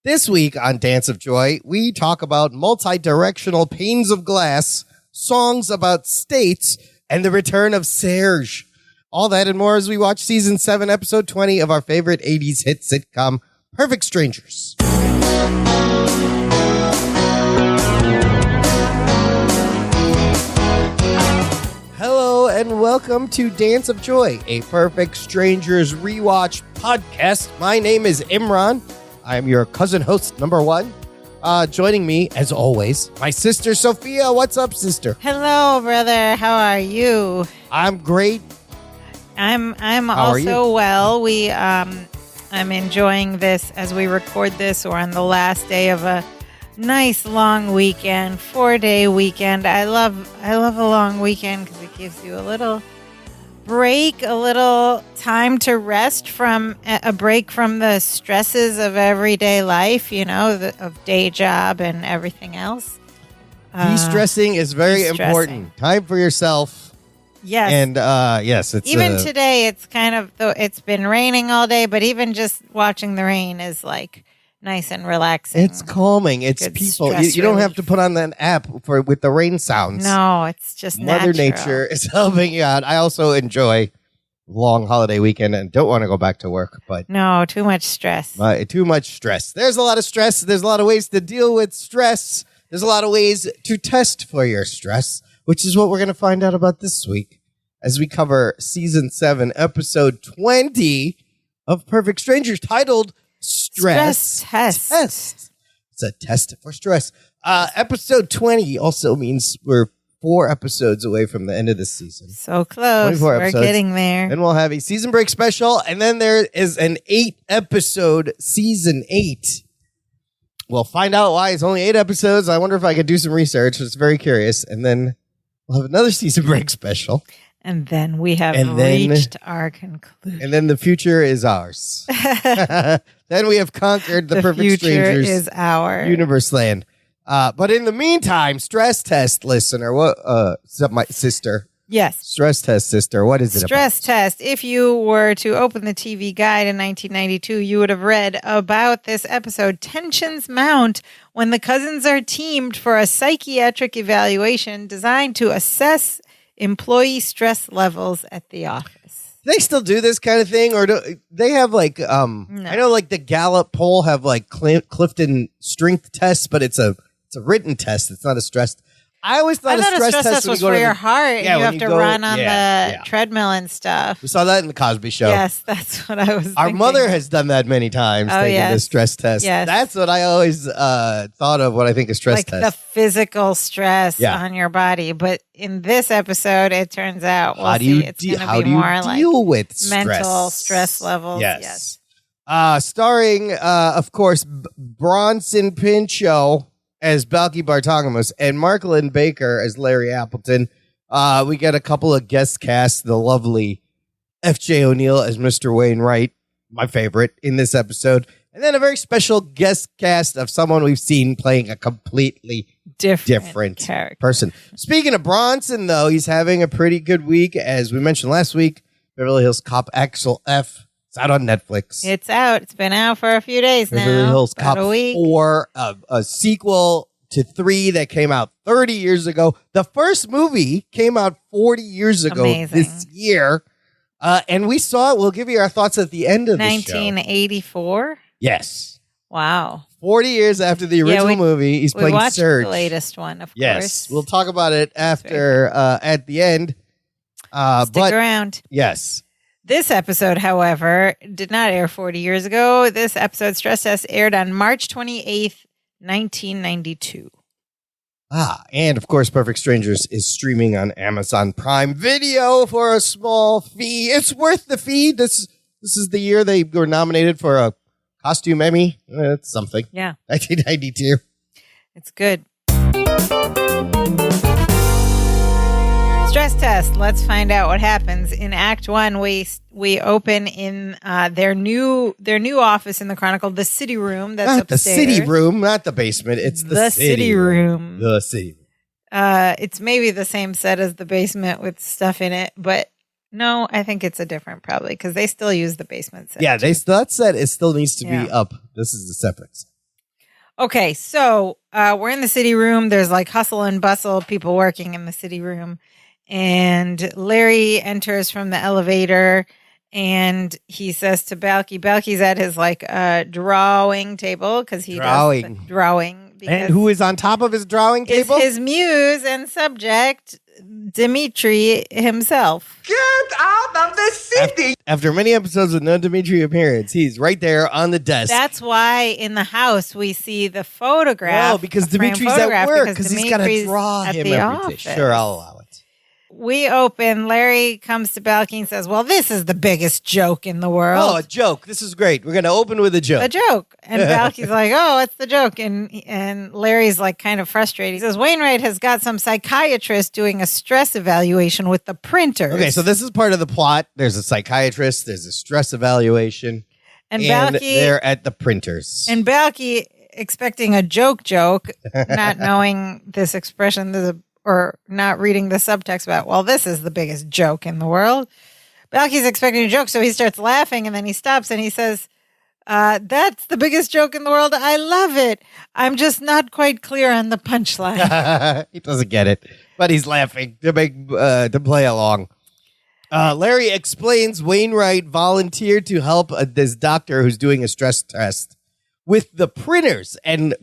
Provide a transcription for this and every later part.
This week on Dance of Joy, we talk about multidirectional panes of glass, songs about states, and the return of Serge. All that and more as we watch Season 7, Episode 20 of our favorite 80s hit sitcom, Perfect Strangers. Hello and welcome to Dance of Joy, a Perfect Strangers rewatch podcast. My name is Imran. I'm your cousin host number one. Joining me, as always, my sister Sophia. What's up, sister? Hello, brother. How are you? I'm great. I'm How also well. I'm enjoying this as we record this. We're on the last day of a nice long weekend, 4-day weekend. I love a long weekend because it gives you a little break, a little time to rest from a break from the stresses of everyday life, of day job and everything else. De-stressing is very important. Time for yourself. Yes. And yes, it's even today. It's kind of though it's been raining all day, but even just watching the rain is like nice and relaxing. It's calming. It's good peaceful. You don't have to put on that app with the rain sounds. No, it's just Mother natural. Nature is helping you out. I also enjoy long holiday weekend and don't want to go back to work, but no, too much stress. Too much stress. There's a lot of stress. There's a lot of ways to deal with stress. There's a lot of ways to test for your stress, which is what we're going to find out about this week as we cover Season 7, Episode 20 of Perfect Strangers, titled Stress Test. It's a test for stress. Episode 20 also means we're 4 episodes away from the end of this season. So close. 24 We're episodes. getting there. Then we'll have a season break special, and then there is an 8-episode Season 8. We'll find out why it's only 8 episodes. I wonder if I could do some research. It's very curious. And then we'll have another season break special. And then we have reached our conclusion. And then the future is ours. Then we have conquered the Perfect Strangers is our universe land. But in the meantime, stress test listener, my sister. Yes. Stress test sister. What is it Stress test. If you were to open the TV guide in 1992, you would have read about this episode. Tensions mount when the cousins are teamed for a psychiatric evaluation designed to assess employee stress levels at the office. Do they still do this kind of thing, or do they have like No. I know like the Gallup poll have like Clifton strength tests, but it's a written test. It's not a stress. I always thought a stress test was for your heart. And you have to run on the treadmill and stuff. We saw that in the Cosby Show. Yes, that's what I was thinking. Our mother has done that many times, taking the stress test. Yes. That's what I always thought of when I think of stress test. Like the physical stress on your body. But in this episode, it turns out, how do you deal with mental stress levels. Yes. Starring, of course, Bronson Pinchot as Balky Bartolomeus and Marklyn Baker as Larry Appleton. We get a couple of guest casts. The lovely F.J. O'Neill as Mr. Wainwright, my favorite in this episode. And then a very special guest cast of someone we've seen playing a completely different person. Speaking of Bronson, though, he's having a pretty good week. As we mentioned last week, Beverly Hills Cop Axel F. It's out on Netflix. It's out. It's been out for a few days now. Beverly Hills Cop a week. 4, a sequel to 3 that came out 30 years ago. The first movie came out 40 years ago this year. And we saw it. We'll give you our thoughts at the end of the show. 1984? Yes. Wow. 40 years after the original movie. He's playing watched Serge. The latest one, of course. Yes. We'll talk about it after, at the end. Stick around. Yes. This episode, however, did not air 40 years ago. This episode, Stress Test, aired on March 28th, 1992. And of course, Perfect Strangers is streaming on Amazon Prime Video for a small fee. It's worth the fee. This is the year they were nominated for a costume Emmy. That's something. Yeah. 1992. It's good. Stress test. Let's find out what happens in Act 1. We open in their new office in the Chronicle, the city room. That's not upstairs. The city room, not the basement. It's the city room. The city. It's maybe the same set as the basement with stuff in it, but no, I think it's a different probably because they still use the basement set. Yeah, that set it still needs to be up. This is the separate set. Okay, so we're in the city room. There's like hustle and bustle, people working in the city room. And Larry enters from the elevator and he says to Balky's at his like drawing table because he does drawing. And who is on top of his drawing table? Is his muse and subject, Dimitri himself. Get out of the city! After many episodes with no Dimitri appearance, he's right there on the desk. That's why in the house we see the photograph. Oh, because Dimitri's at work because he's got to draw him every day. Sure, I'll allow it. We open. Larry comes to Balky and says, well, this is the biggest joke in the world. Oh, a joke. This is great. We're going to open with a joke. A joke. And Balky's like, oh, what's the joke? And Larry's like kind of frustrated. He says, Wainwright has got some psychiatrist doing a stress evaluation with the printers. Okay, so this is part of the plot. There's a psychiatrist. There's a stress evaluation. And Balky, they're at the printers. And Balky, expecting a joke, not knowing this expression, or not reading the subtext about, well, this is the biggest joke in the world. Balky's expecting a joke, so he starts laughing, and then he stops and he says, that's the biggest joke in the world. I love it. I'm just not quite clear on the punchline. He doesn't get it, but he's laughing to play along. Larry explains Wainwright volunteered to help this doctor who's doing a stress test with the printers, and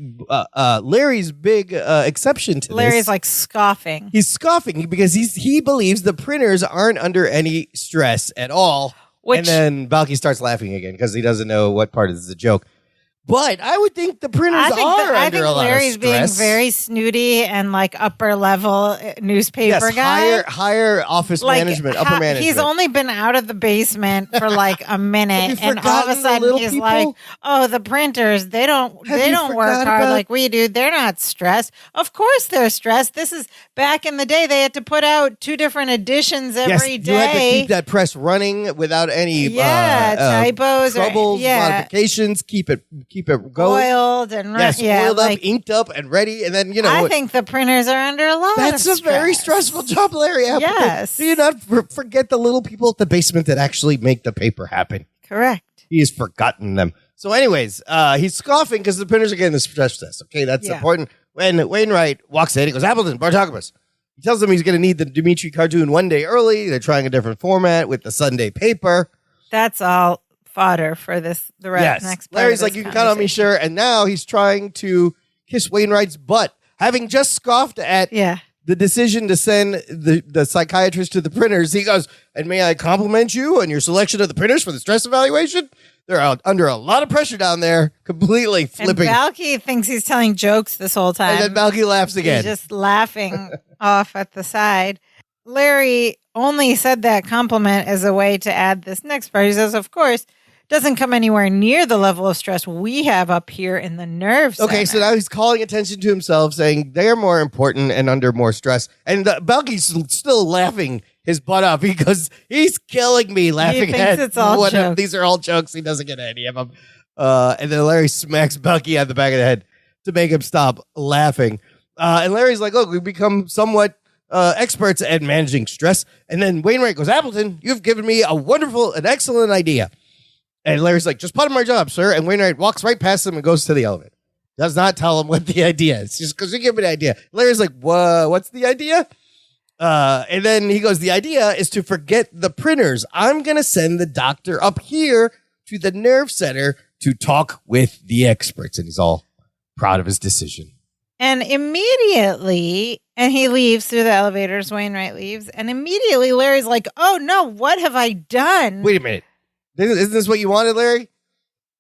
Larry's big exception to Larry's this. like scoffing. He's scoffing because he believes the printers aren't under any stress at all. And then Balky starts laughing again because he doesn't know what part is the joke. But I would think the printers are under a lot of stress. Larry's being very snooty and like upper level newspaper guy. Higher office management, upper management. He's only been out of the basement for like a minute, and all of a sudden he's people? Like, "Oh, the printers, they don't work hard like we do. They're not stressed. Of course they're stressed. This is back in the day. They had to put out 2 different editions every day. You had to keep that press running without any typos, troubles, modifications. Keep it going. Oiled and oiled up, inked up, and ready. And then I think the printers are under a lot. That's of a very stressful job, Larry. Yes. Do you not forget the little people at the basement that actually make the paper happen? Correct. He has forgotten them. So, anyways, he's scoffing because the printers are getting the stress test. Okay, that's important. When Wainwright walks in, he goes, Appleton, Bartogamos. He tells them he's going to need the Dimitri cartoon one day early. They're trying a different format with the Sunday paper. That's all fodder for the next part. Larry's like, you can count on me, sure. And now he's trying to kiss Wainwright's butt, having just scoffed at the decision to send the psychiatrist to the printers. He goes, and may I compliment you on your selection of the printers for the stress evaluation? They're under a lot of pressure down there, completely flipping. And Balky thinks he's telling jokes this whole time. And then Balky laughs again. He's just laughing off at the side. Larry only said that compliment as a way to add this next part. He says, of course, doesn't come anywhere near the level of stress we have up here in the nerve center. Okay, so now he's calling attention to himself, saying they're more important and under more stress. And Balky's still laughing his butt off because he's killing me laughing he thinks it's all jokes. These are all jokes. He doesn't get any of them. And then Larry smacks Balky on the back of the head to make him stop laughing. And Larry's like, look, we've become somewhat experts at managing stress. And then Wainwright goes, Appleton, you've given me an excellent idea. And Larry's like, just put him on my job, sir. And Wainwright walks right past him and goes to the elevator. Does not tell him what the idea is. Just because you give me the idea. Larry's like, what's the idea? And then he goes, the idea is to forget the printers. I'm going to send the doctor up here to the nerve center to talk with the experts. And he's all proud of his decision. And immediately, and he leaves through the elevators, Wainwright leaves, and immediately Larry's like, oh no, what have I done? Wait a minute. Isn't this what you wanted, Larry?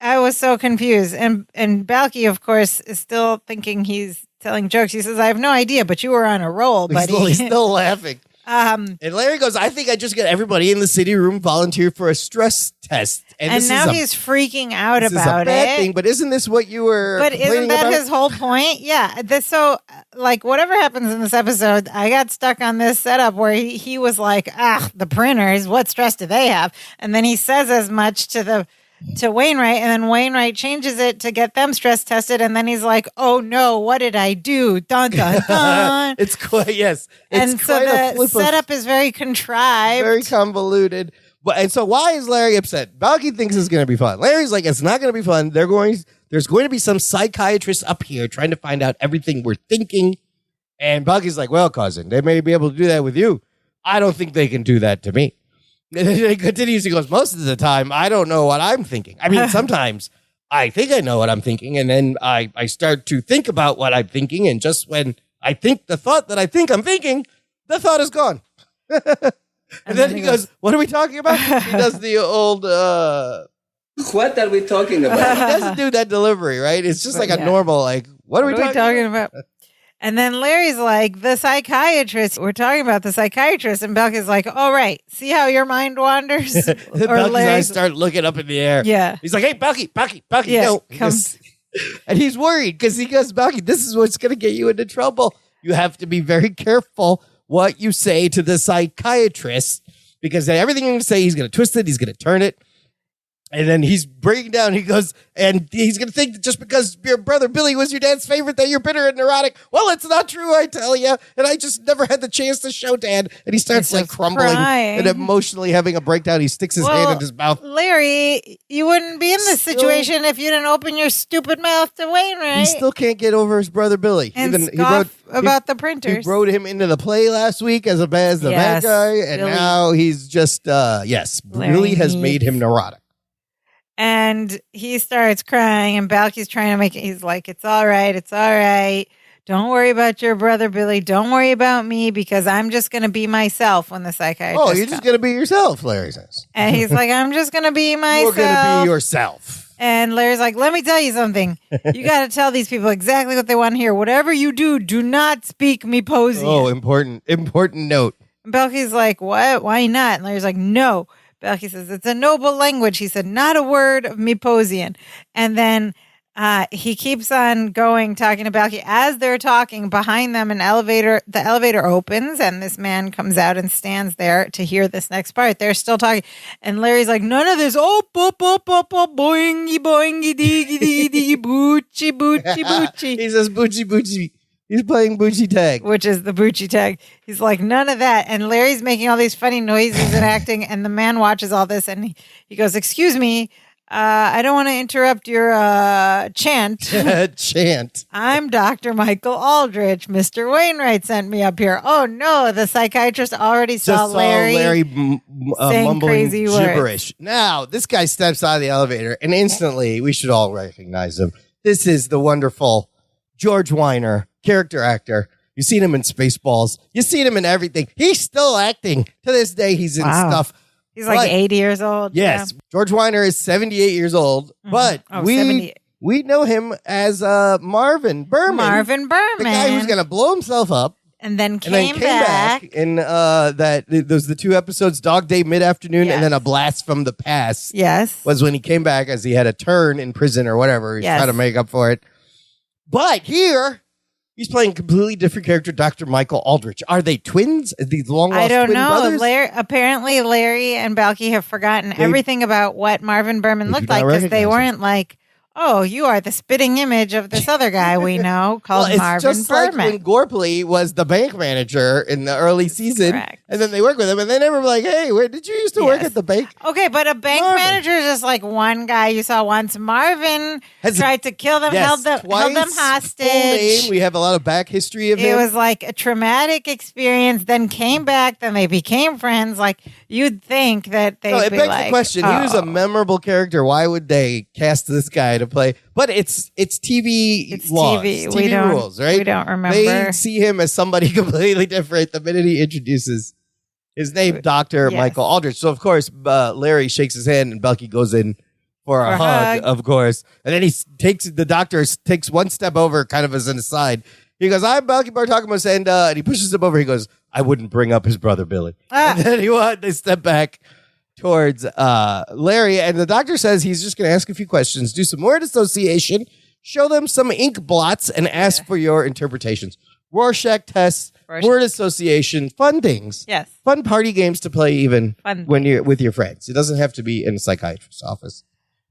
I was so confused. And Balky, of course, is still thinking he's telling jokes. He says, I have no idea, but you were on a roll, buddy. He's still laughing. And Larry goes, I think I just got everybody in the city room volunteer for a stress test. And now he's freaking out about it. This is a bad thing, but isn't this what you were But isn't that about? His whole point? Yeah. So, like, whatever happens in this episode, I got stuck on this setup where he was like, the printers, what stress do they have? And then he says as much to Wainwright, and then Wainwright changes it to get them stress tested, and then he's like, oh no, what did I do? Dun, dun, dun. It's quite, yes. It's and so the setup is very contrived. Very convoluted. And so why is Larry upset? Balky thinks it's going to be fun. Larry's like, it's not going to be fun. They're There's going to be some psychiatrist up here trying to find out everything we're thinking. And Bucky's like, well, cousin, they may be able to do that with you. I don't think they can do that to me. And then he continues, he goes, most of the time, I don't know what I'm thinking. I mean, sometimes I think I know what I'm thinking, and then I start to think about what I'm thinking, and just when I think the thought that I think I'm thinking, the thought is gone. and then he goes, what are we talking about? He does the old... What are we talking about? He doesn't do that delivery, right? It's just like a normal, like, what are we talking about? And then Larry's like, the psychiatrist. We're talking about the psychiatrist. And Belky's like, all right, see how your mind wanders? Belky's eyes start looking up in the air. Yeah. He's like, hey, Belky, yeah, no. And he's worried because he goes, Belky, this is what's going to get you into trouble. You have to be very careful what you say to the psychiatrist because everything you're going to say, he's going to twist it, he's going to turn it. And then he's breaking down. He goes, and he's going to think that just because your brother Billy was your dad's favorite, that you're bitter and neurotic. Well, it's not true, I tell you. And I just never had the chance to show Dad. And he starts like crumbling and emotionally having a breakdown. He sticks his hand in his mouth. Larry, you wouldn't be in this situation if you didn't open your stupid mouth to Wainwright. He still can't get over his brother Billy. And about the printers. He wrote him into the play last week as the bad guy. And Billy. Now he's just, Billy has made him neurotic. And he starts crying, and Balky's trying to make it. He's like, it's all right. It's all right. Don't worry about your brother, Billy. Don't worry about me because I'm just going to be myself when the psychiatrist Oh, you're just going to be yourself, Larry says. And he's like, I'm just going to be myself. You're going to be yourself. And Larry's like, let me tell you something. You got to tell these people exactly what they want to hear. Whatever you do not speak me Posian. Oh, important note. And Balky's like, what? Why not? And Larry's like, no. Belky says, it's a noble language. He said, not a word of Miposian. And then he keeps on going, talking to Belky. As they're talking, behind them, the elevator opens, and this man comes out and stands there to hear this next part. They're still talking. And Larry's like, none of this, boingy, boingy, diggy, diggy, boochie, boochie, boochie. He says, boochie, boochie. He's playing Boochie Tag. Which is the Boochie Tag. He's like, none of that. And Larry's making all these funny noises and acting. And the man watches all this. And he goes, excuse me, I don't want to interrupt your chant. Chant. I'm Dr. Michael Aldrich. Mr. Wainwright sent me up here. Oh, no. The psychiatrist already saw Larry mumbling crazy gibberish. words. Now, this guy steps out of the elevator. And instantly, we should all recognize him. This is the wonderful George Weiner, character actor. You've seen him in Spaceballs. You've seen him in everything. He's still acting. To this day, he's in stuff. He's like 80 years old. Yes. Yeah. George Weiner is 78 years old. Mm-hmm. But we know him as Marvin Berman. The guy who's going to blow himself up. And then came back. In those the two episodes, Dog Day Mid-Afternoon, and then A Blast from the Past. Yes. Was when he came back as he had a turn in prison or whatever. He's trying to make up for it. But here, he's playing a completely different character, Dr. Michael Aldrich. Are they twins? Are these long-lost twin brothers? Apparently, Larry and Balky have forgotten everything about what Marvin Berman looked like because they weren't like, oh, you are the spitting image of this other guy we know called Marvin just Berman. Like when Gorpley was the bank manager in the early season, correct. And then they work with him, and they never were like, hey, where did you used to work at the bank? Okay, but a bank manager is just like one guy you saw once. Marvin tried to kill them, held them hostage. Full name. We have a lot of back history of him. It was like a traumatic experience, then came back, then they became friends. Like, you'd think that they'd it be begs like, the question, he was a memorable character. Why would they cast this guy to play? But it's TV laws. TV. TV rules, right? We don't remember. They see him as somebody completely different the minute he introduces his name, Dr. Michael Aldrich. So, of course, Larry shakes his hand and Belky goes in for a hug, of course. And then the doctor takes one step over kind of as an aside. He goes, I'm Belky Bartokamos, and he pushes him over. He goes, I wouldn't bring up his brother, Billy. And then they step back towards Larry, and the doctor says he's just going to ask a few questions, do some word association, show them some ink blots, and ask for your interpretations. Rorschach tests, word association, fun things. Yes. Fun party games to play even when you're with your friends. It doesn't have to be in a psychiatrist's office.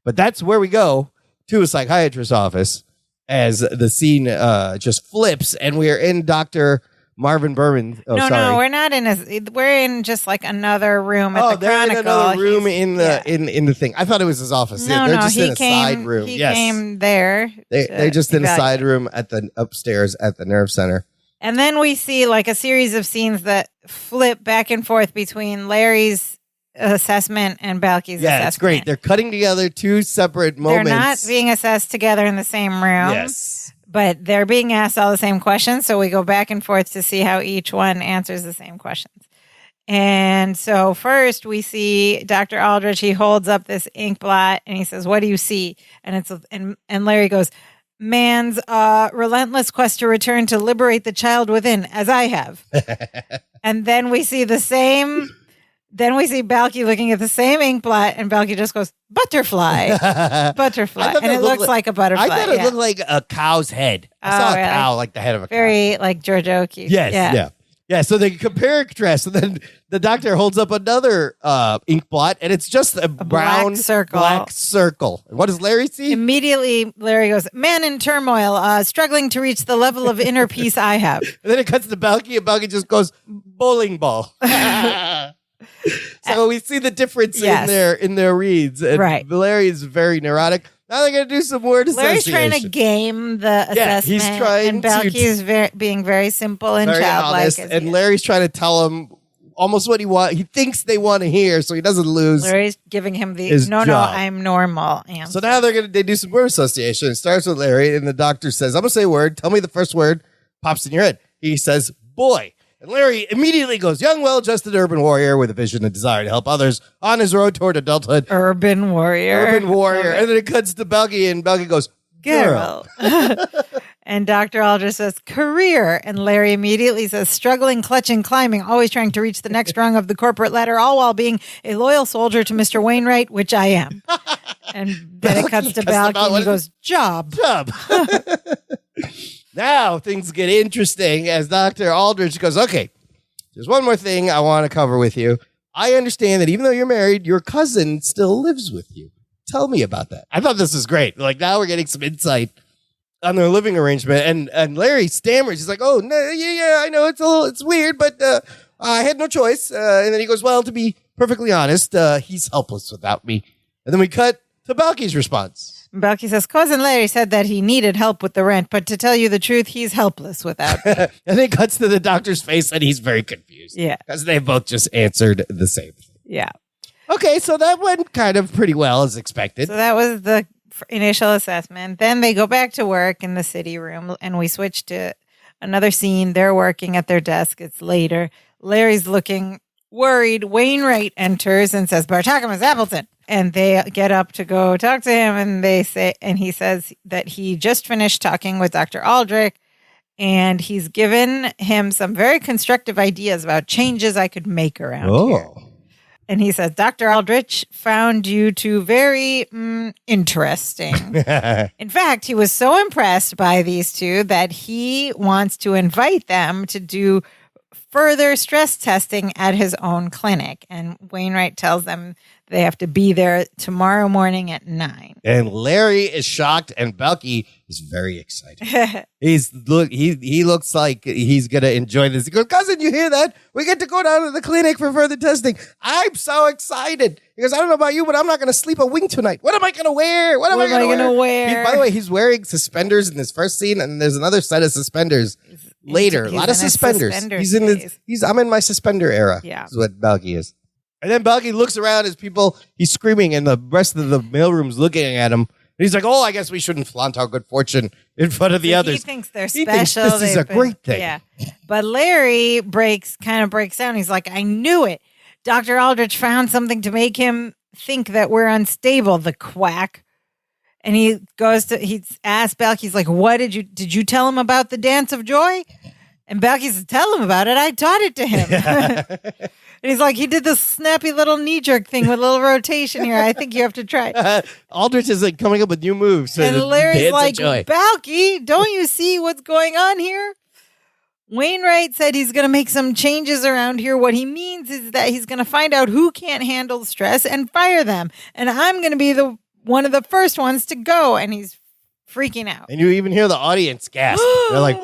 But that's where we go, to a psychiatrist's office, as the scene just flips, and we are in Dr. Marvin Berman. Oh, no, sorry. no, we're not in we're in just like another room at the they're Chronicle. in another room in the thing. I thought it was his office. No, they're no, just he in a came, side room. He yes. came there. They're just in a side room at the upstairs at the nerve center. And then we see like a series of scenes that flip back and forth between Larry's assessment and Balky's assessment. Yeah, it's great. They're cutting together two separate moments. They're not being assessed together in the same room. Yes. But they're being asked all the same questions, so we go back and forth to see how each one answers the same questions. And so first we see Dr. Aldrich. He holds up this ink blot and he says, "What do you see?" And it's and Larry goes, "Man's relentless quest to return to liberate the child within, as I have." And then we see the same. Then we see Balky looking at the same ink blot, and Balky just goes, "Butterfly, butterfly," and it looks like a butterfly. I thought it looked like a cow's head. I saw a cow, like the head of a cow. Very like George O'Keefe. Yes, yeah. So they compare and contrast, and then the doctor holds up another ink blot, and it's just a brown black circle. What does Larry see? Immediately, Larry goes, "Man in turmoil, struggling to reach the level of inner peace I have." And then it cuts to Balky, and Balky just goes, "Bowling ball." So we see the difference in their reads. And right. Larry is very neurotic. Now they're going to do some word association. Larry's trying to game the assessment. He's trying and Balky is being very simple and very childlike. Honest, and Larry's trying to tell him almost what he thinks they want to hear, so he doesn't lose. Larry's giving him the job. I'm normal answer. So now they do some word association. It starts with Larry, and the doctor says, "I'm going to say a word. Tell me the first word pops in your head." He says, "Boy." And Larry immediately goes, "Young, well-adjusted urban warrior with a vision and desire to help others on his road toward adulthood." Urban warrior. And then it cuts to Balky, and Balky goes, "Girl." And Dr. Aldrich says, "Career." And Larry immediately says, "Struggling, clutching, climbing, always trying to reach the next rung of the corporate ladder, all while being a loyal soldier to Mr. Wainwright, which I am." And then it cuts to Balky, and he goes, "Job." Now things get interesting as Dr. Aldrich goes, "Okay, there's one more thing I want to cover with you. I understand that even though you're married, your cousin still lives with you. Tell me about that." I thought this was great. Like now we're getting some insight on their living arrangement. And Larry stammers. He's like, "Oh, no, yeah, I know it's weird, but I had no choice." And then he goes, "Well, to be perfectly honest, he's helpless without me." And then we cut to Balky's response. Balky says, "Cousin Larry said that he needed help with the rent, but to tell you the truth, he's helpless without me." And it cuts to the doctor's face, and he's very confused. Yeah. Because they both just answered the same thing. Yeah. Okay, so that went kind of pretty well as expected. So that was the initial assessment. Then they go back to work in the city room, and we switch to another scene. They're working at their desk. It's later. Larry's looking worried. Wainwright enters and says, "Bartakamus Appleton." And they get up to go talk to him, and he says that he just finished talking with Dr. Aldrich, and he's given him some very constructive ideas about changes I could make around here. And he says, "Dr. Aldrich found you two very interesting." In fact, he was so impressed by these two that he wants to invite them to do further stress testing at his own clinic. And Wainwright tells them they have to be there tomorrow morning at 9. And Larry is shocked, and Balky is very excited. He looks like he's gonna enjoy this. He goes, "Cousin, you hear that? We get to go down to the clinic for further testing. I'm so excited." He goes, "I don't know about you, but I'm not gonna sleep a wink tonight. What am I gonna wear? What am I gonna wear?" By the way, he's wearing suspenders in this first scene, and there's another set of suspenders later. A lot of suspenders. I'm in my suspender era. Yeah, is what Balky is. And then Balky looks around as he's screaming, and the rest of the mailroom's looking at him. And he's like, "Oh, I guess we shouldn't flaunt our good fortune in front of the others." He thinks they're special. He thinks this is a great thing. Yeah. But Larry breaks down. He's like, "I knew it. Dr. Aldrich found something to make him think that we're unstable, the quack." And he asks Balky, he's like, did you tell him about the dance of joy?" And Balky says, "Tell him about it. I taught it to him." And he's like, "He did this snappy little knee-jerk thing with a little rotation here. I think you have to try it." Aldrich is like coming up with new moves. And Larry's like, "Balky, don't you see what's going on here?" Wainwright said he's going to make some changes around here. What he means is that he's going to find out who can't handle stress and fire them. And I'm going to be one of the first ones to go. And he's freaking out. And you even hear the audience gasp. They're like,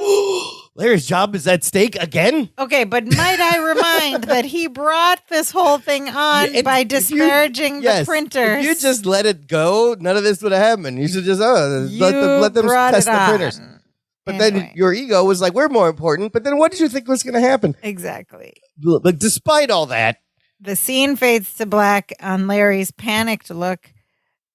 Larry's job is at stake again? Okay, but might I remind that he brought this whole thing on by disparaging the printers. If you just let it go, none of this would have happened. You should just let them test the printers. But then your ego was like, we're more important. But then what did you think was going to happen? Exactly. But despite all that. The scene fades to black on Larry's panicked look.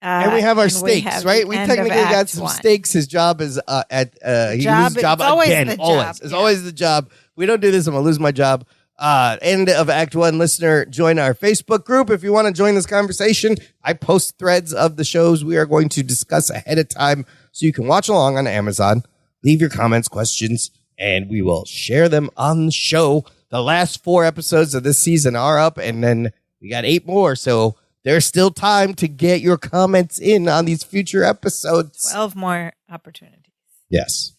And we have our stakes, right? We technically got some stakes. His job is he loses job again. It's always the job. We don't do this, I'm going to lose my job. End of Act 1. Listener, join our Facebook group if you want to join this conversation. I post threads of the shows we are going to discuss ahead of time so you can watch along on Amazon. Leave your comments, questions, and we will share them on the show. The last 4 episodes of this season are up, and then we got 8 more, so there's still time to get your comments in on these future episodes. 12 more opportunities. Yes.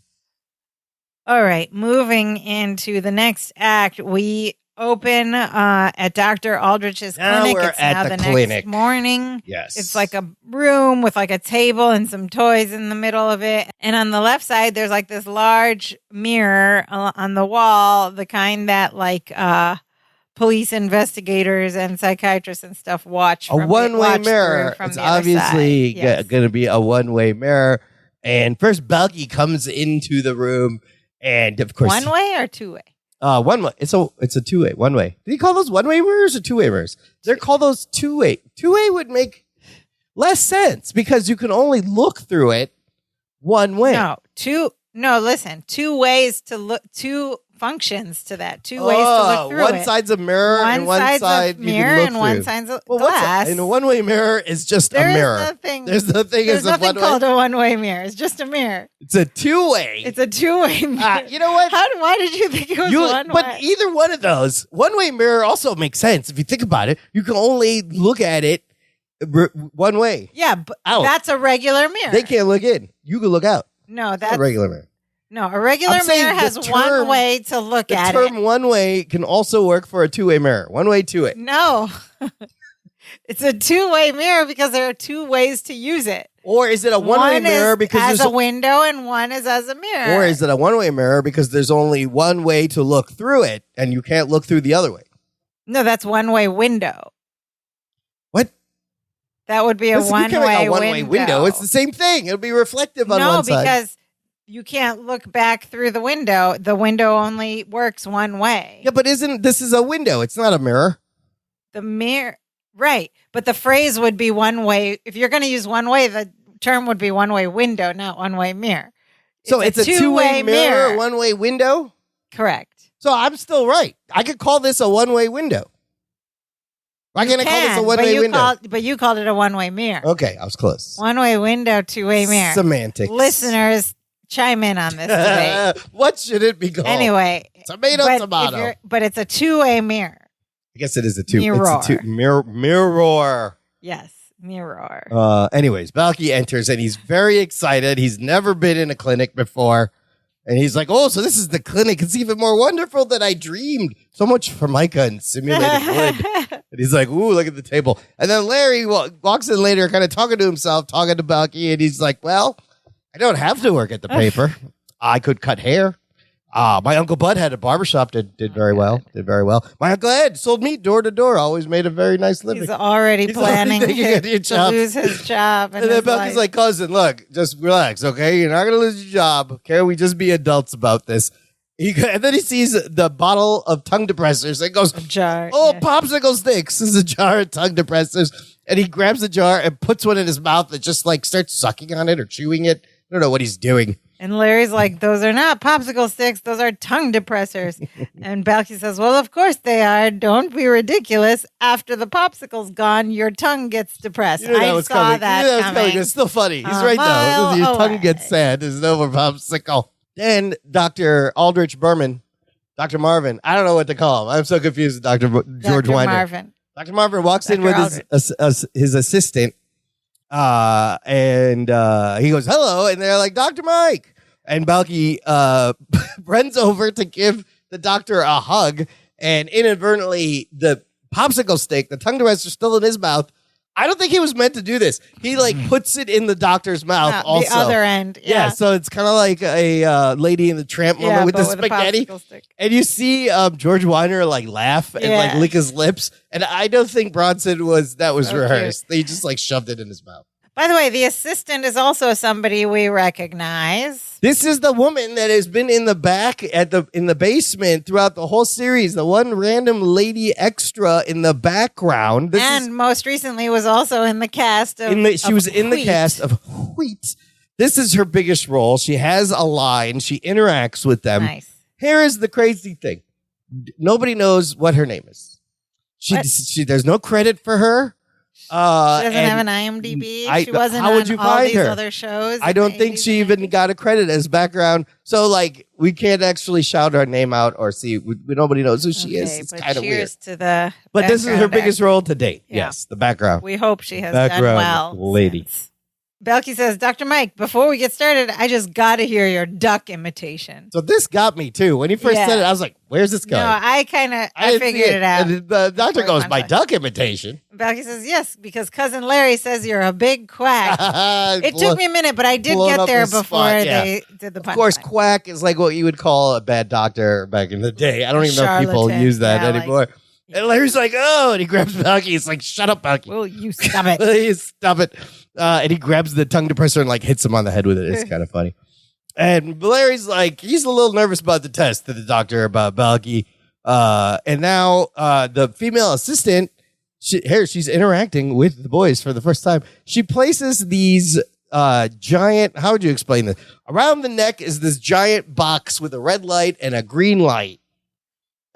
All right, moving into the next act, we open at Dr. Aldrich's clinic. We're it's at now the the clinic. next morning. Yes. It's like a room with like a table and some toys in the middle of it. And on the left side, there's like this large mirror on the wall, the kind that like police investigators and psychiatrists and stuff watch. A one-way mirror. It's obviously going to be a one-way mirror. And first, Balky comes into the room, and of course, one way or two way. One way. It's a two way. One way. Did he call those one-way mirrors or two-way mirrors? They're called those two-way. Two-way would make less sense because you can only look through it one way. No, listen. 2 ways to look. 2 functions to that. 2 ways to look through it. One side's a mirror, and one side mirror, you can look and through. one side's a glass. And a one-way mirror is just a mirror. There's nothing called a one-way mirror. It's just a mirror. It's a two-way. It's a two-way mirror. You know what? Why did you think it was one-way? But either one of those, one-way mirror also makes sense if you think about it. You can only look at it one way. Yeah, but out. That's a regular mirror. They can't look in. You can look out. No, that's a regular mirror. No, a regular mirror has one way to look at it. The term one way can also work for a two-way mirror. One way, two-way. No. It's a two-way mirror because there are 2 ways to use it. Or is it a one-way mirror because there's a window and one is as a mirror? Or is it a one-way mirror because there's only one way to look through it and you can't look through the other way? No, that's one-way window. What? That would be a one-way window. It's the same thing. It'll be reflective on one side. No, because you can't look back through the window. The window only works one way. Yeah, but this is a window. It's not a mirror. The mirror, right. But the phrase would be one way. If you're going to use one way, the term would be one-way window, not one-way mirror. So it's a two-way mirror, one-way window? Correct. So I'm still right. I could call this a one-way window. Why can't I call this a one-way window? But you called it a one-way mirror. Okay, I was close. One-way window, two-way mirror. Semantics. Listeners, chime in on this debate. What should it be called? Anyway. Tomato. But it's a two-way mirror. I guess it is a two. Mirror. It's a mirror. Yes, mirror. Anyways, Balky enters and he's very excited. He's never been in a clinic before. And he's like, oh, so this is the clinic. It's even more wonderful than I dreamed. So much Formica and simulated wood. And he's like, ooh, look at the table. And then Larry walks in later, kind of talking to himself, talking to Balky. And he's like, well, I don't have to work at the paper. I could cut hair. My Uncle Bud had a barbershop, did very well. My Uncle Ed sold meat door to door, always made a very nice living. He's already planning to lose his job. And then Balky's like, cousin, look, just relax, okay? You're not going to lose your job, okay? We just be adults about this. And then he sees the bottle of tongue depressors and goes, popsicle sticks. This is a jar of tongue depressors. And he grabs the jar and puts one in his mouth and just like starts sucking on it or chewing it. I don't know what he's doing. And Larry's like, those are not popsicle sticks. Those are tongue depressors. And Balky says, well, of course they are. Don't be ridiculous. After the popsicle's gone, your tongue gets depressed. I saw that coming. It's still funny. He's right, though. Your tongue gets sad. There's no more popsicle. Then Dr. Aldrich Berman, Dr. Marvin, I don't know what to call him. I'm so confused with Dr. George Weiner. Dr. Marvin walks in with his assistant. And he goes, hello. And they're like, Dr. Mike. And Balky runs over to give the doctor a hug. And inadvertently, the popsicle stick, the tongue depressor still in his mouth, I don't think he was meant to do this. He puts it in the doctor's mouth also. The other end. Yeah. So it's kind of like a Lady in the Tramp moment with the spaghetti. And you see George Weiner laugh and lick his lips. And I don't think Bronson was rehearsed. They just shoved it in his mouth. By the way, the assistant is also somebody we recognize. This is the woman that has been in the back in the basement throughout the whole series. The one random lady extra in the background. Most recently was also in the cast of She was in the cast of Wheat. This is her biggest role. She has a line. She interacts with them. Nice. Here is the crazy thing. Nobody knows what her name is. There's no credit for her. She doesn't have an IMDb. She wasn't on all these other shows. I don't think she even got a credit as background. So, we can't actually shout her name out or see. Nobody knows who she is. It's kind of weird. To the but this is her biggest role to date. Yeah. Yes, the background. We hope she has done well. Lady. Belky says, Dr. Mike, before we get started, I just got to hear your duck imitation. So this got me, too. When he first said it, I was like, where's this going? No, I figured it out. And the doctor goes, my duck imitation? Belky says, yes, because Cousin Larry says you're a big quack. It took me a minute, but I did get there before they did the punchline. Of course, quack is what you would call a bad doctor back in the day. I don't even know if people use that anymore. And Larry's like, oh, and he grabs Belky. He's like, shut up, Belky. Will you stop it? You stop it. And he grabs the tongue depressor and hits him on the head with it. It's kind of funny. And Larry's he's a little nervous about the test to the doctor about Belky. And now the female assistant, she's interacting with the boys for the first time. She places these giant, how would you explain this? Around the neck is this giant box with a red light and a green light.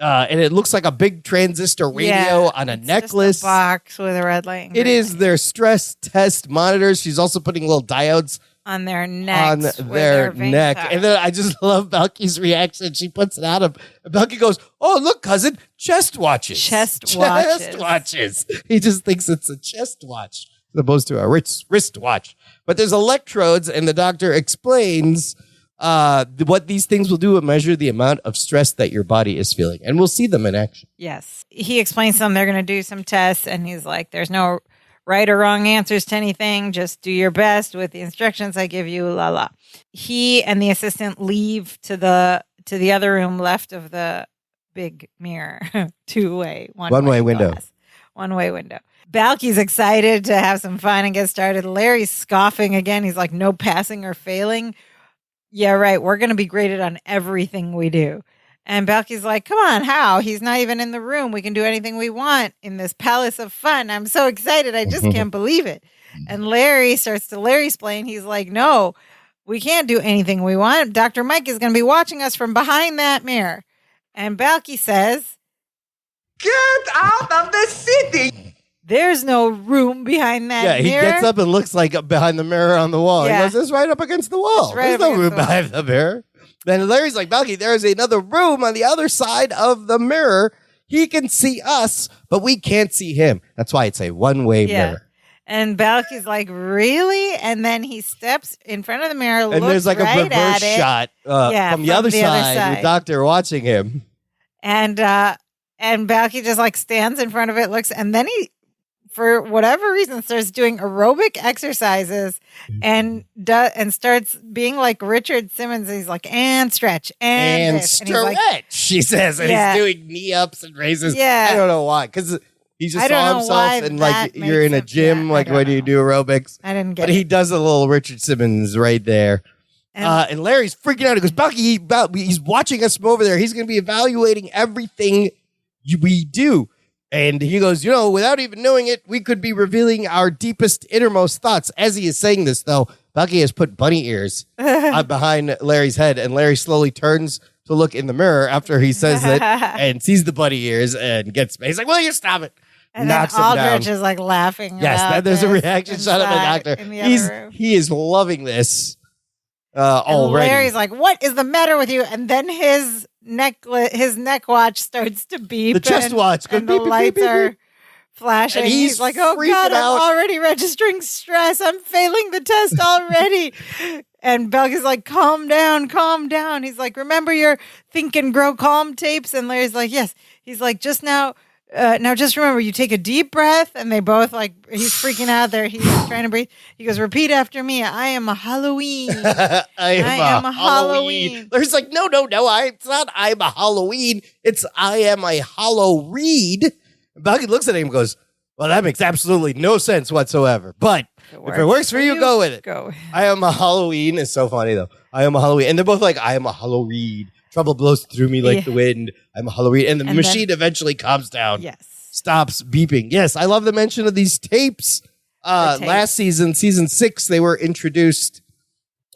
And it looks like a big transistor radio on a necklace. Just a box with a red light. It is their stress test monitors. She's also putting little diodes on their necks. On their neck. And then I just love Belky's reaction. She puts it out of Belky goes, oh, look, cousin, chest watches. Chest watches. He just thinks it's a chest watch as opposed to a wrist watch. But there's electrodes, and the doctor explains what these things will do is measure the amount of stress that your body is feeling. And we'll see them in action. Yes. He explains to them they're going to do some tests, and he's like, there's no right or wrong answers to anything. Just do your best with the instructions I give you, la la. He and the assistant leave to the other room left of the big mirror. One-way window. One-way window. Balky's excited to have some fun and get started. Larry's scoffing again. He's like, no passing or failing. Yeah, right. We're going to be graded on everything we do. And Balky's like, come on, how? He's not even in the room. We can do anything we want in this palace of fun. I'm so excited. I just can't believe it. And Larry starts to Larry-splain. He's like, no, we can't do anything we want. Dr. Mike is going to be watching us from behind that mirror. And Balky says, get out of the city. There's no room behind that mirror. Yeah, he gets up and looks behind the mirror on the wall. Yeah. He goes, it's right up against the wall. There's no room behind the mirror. Then Larry's like, Belky, there is another room on the other side of the mirror. He can see us, but we can't see him. That's why it's a one-way mirror. And Balky's like, really? And then he steps in front of the mirror, and there's a reverse shot from the other side, the doctor watching him. And Balky just stands in front of it, looks, and then he, for whatever reason, starts doing aerobic exercises and starts being like Richard Simmons. He's like, and stretch, and stretch, she says. And he's doing knee-ups and raises. Yeah. I don't know why, because he just saw himself and you're in a gym, when you do aerobics. I didn't get it. But he does a little Richard Simmons right there. And Larry's freaking out. He goes, Belky, he's watching us from over there. He's going to be evaluating everything we do. And he goes, without even knowing it, we could be revealing our deepest, innermost thoughts. As he is saying this, though, Belky has put bunny ears behind Larry's head, and Larry slowly turns to look in the mirror after he says it and sees the bunny ears and gets. He's like, "Will you stop it?" And knocks then Aldrich is laughing. Yes, there's a reaction shot of the doctor. He is loving this already. Larry's like, "What is the matter with you?" And then his neck watch starts to beep. The chest watch. And the lights are flashing. And he's like, oh God, I'm already registering stress. I'm failing the test already. And Belky's like, calm down. He's like, remember your Think and Grow Calm tapes? And Larry's like, yes. He's like, just now, Now just remember, you take a deep breath, and they both he's freaking out there. He's trying to breathe. He goes, repeat after me. I am a Halloween. I am a Halloween. There's like, no, it's not I'm a Halloween. It's I am a hollow reed. Bucky looks at him and goes, well, that makes absolutely no sense whatsoever. But if it works for you, go with it. Go. I am a Halloween. It's so funny, though. I am a Halloween. And they're both like, I am a hollow reed. Trouble blows through me like the wind. I'm a Halloween. And the machine eventually calms down. Yes. Stops beeping. Yes, I love the mention of these tapes. Last season, season 6, they were introduced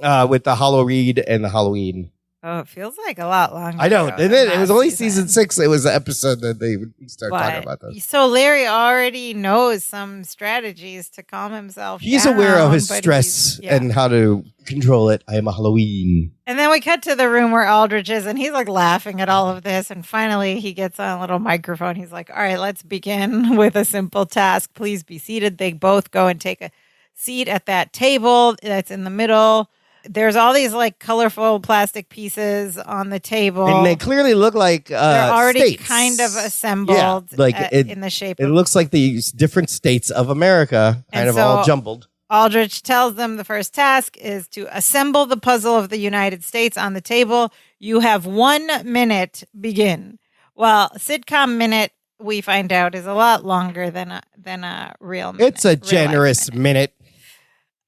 with the Hollow Reed and the Halloween. Oh, it feels like a lot longer. I know. It was only season 6. It was the episode that they would start talking about this. So Larry already knows some strategies to calm himself He's down, aware of his stress and how to control it. I am a Halloween. And then we cut to the room where Aldrich is, and he's like laughing at all of this. And finally, he gets on a little microphone. He's like, all right, let's begin with a simple task. Please be seated. They both go and take a seat at that table that's in the middle. There's all these like colorful plastic pieces on the table. And they clearly look like they're already states. kind of assembled in the shape It looks like the different states of America, kind of all jumbled. Aldrich tells them the first task is to assemble the puzzle of the United States on the table. You have 1 minute, begin. Well, sitcom minute, we find out, is a lot longer than a real minute. It's a generous minute.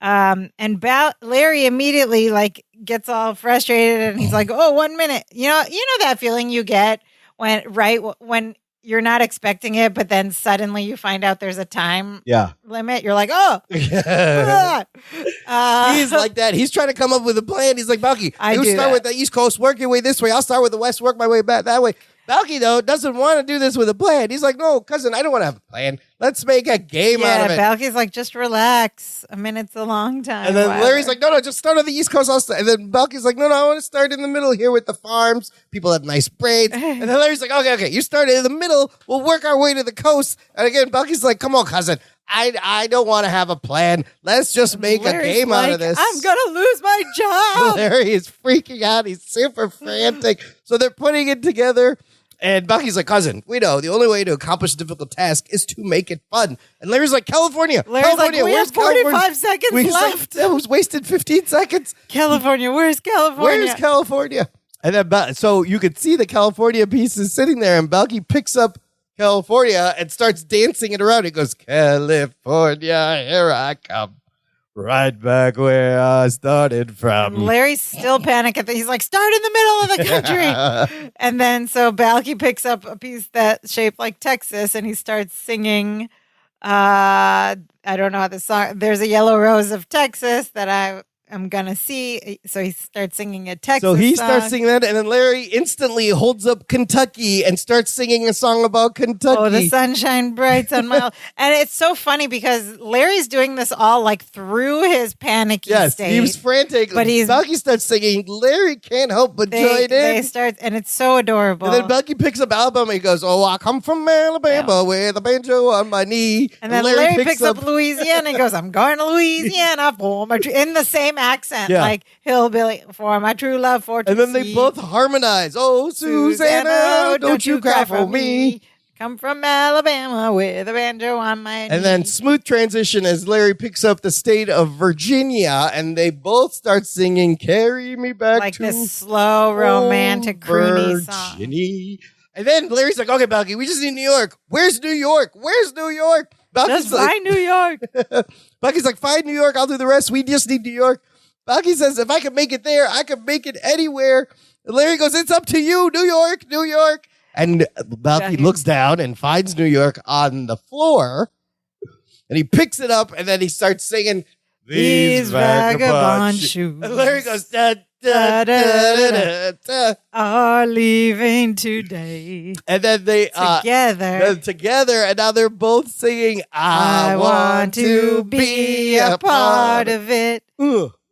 And Larry immediately gets all frustrated, and he's like, "Oh, 1 minute." You know that feeling you get when you're not expecting it, but then suddenly you find out there's a time limit. You're like, "Oh." He's like that. He's trying to come up with a plan. He's like, "Balky, you start with the East Coast, work your way this way. I'll start with the West, work my way back that way." Balky, though, doesn't want to do this with a plan. He's like, "No, cousin, I don't want to have a plan. Let's make a game out of it." Balky's like, "Just relax. A minute's a long time." And then Larry's like, no, just start on the East Coast. And then Balky's like, no, I want to start in the middle here with the farms. People have nice braids. And then Larry's like, okay, you start in the middle. We'll work our way to the coast. And again, Balky's like, come on, cousin. I don't want to have a plan. Let's just make a game out of this. I'm going to lose my job. Larry is freaking out. He's super frantic. So they're putting it together. And Bucky's like, cousin, we know the only way to accomplish a difficult task is to make it fun. And Larry's like, California. Larry's like, we have 45 seconds left. That was wasted 15 seconds. California, where's California? Where's California? And then, so you could see the California pieces sitting there, and Balky picks up California and starts dancing it around. He goes, California, here I come. Right back where I started from. And Larry's still panicking. He's like, start in the middle of the country. And then so Balky picks up a piece that's shaped like Texas, and he starts singing. I don't know how the song. There's a yellow rose of Texas that I'm gonna see. So he starts singing a Texas So he song. starts singing that, and then Larry instantly holds up Kentucky and starts singing a song about Kentucky. Oh, the sunshine brights on my... And it's so funny because Larry's doing this all through his panicky state. He was frantic. But Balky starts singing. Larry can't help but join in. They start, and it's so adorable. And then Balky picks up Alabama. He goes, oh, I come from Alabama with a banjo on my knee. And then Larry picks up Louisiana and goes, I'm going to Louisiana for my... In the same accent, like hillbilly, for my true love for to And then they both harmonize. Oh, Susanna, don't you cry for me. Come from Alabama with a banjo on my knee. And then smooth transition as Larry picks up the state of Virginia, and they both start singing "Carry Me Back to this slow, romantic, croony song." And then Larry's like, "Okay, Balky, we just need New York. Where's New York? Where's New York?" Just find New York. Bucky's like, find New York. I'll do the rest. We just need New York. Bucky says, if I can make it there, I can make it anywhere. And Larry goes, it's up to you, New York, New York. And Bucky looks down and finds New York on the floor. And he picks it up, and then he starts singing, these vagabond shoes. And Larry goes, da, da, da, da, da, da. Are leaving today. And then they together, and now they're both singing, I want to be a part of it.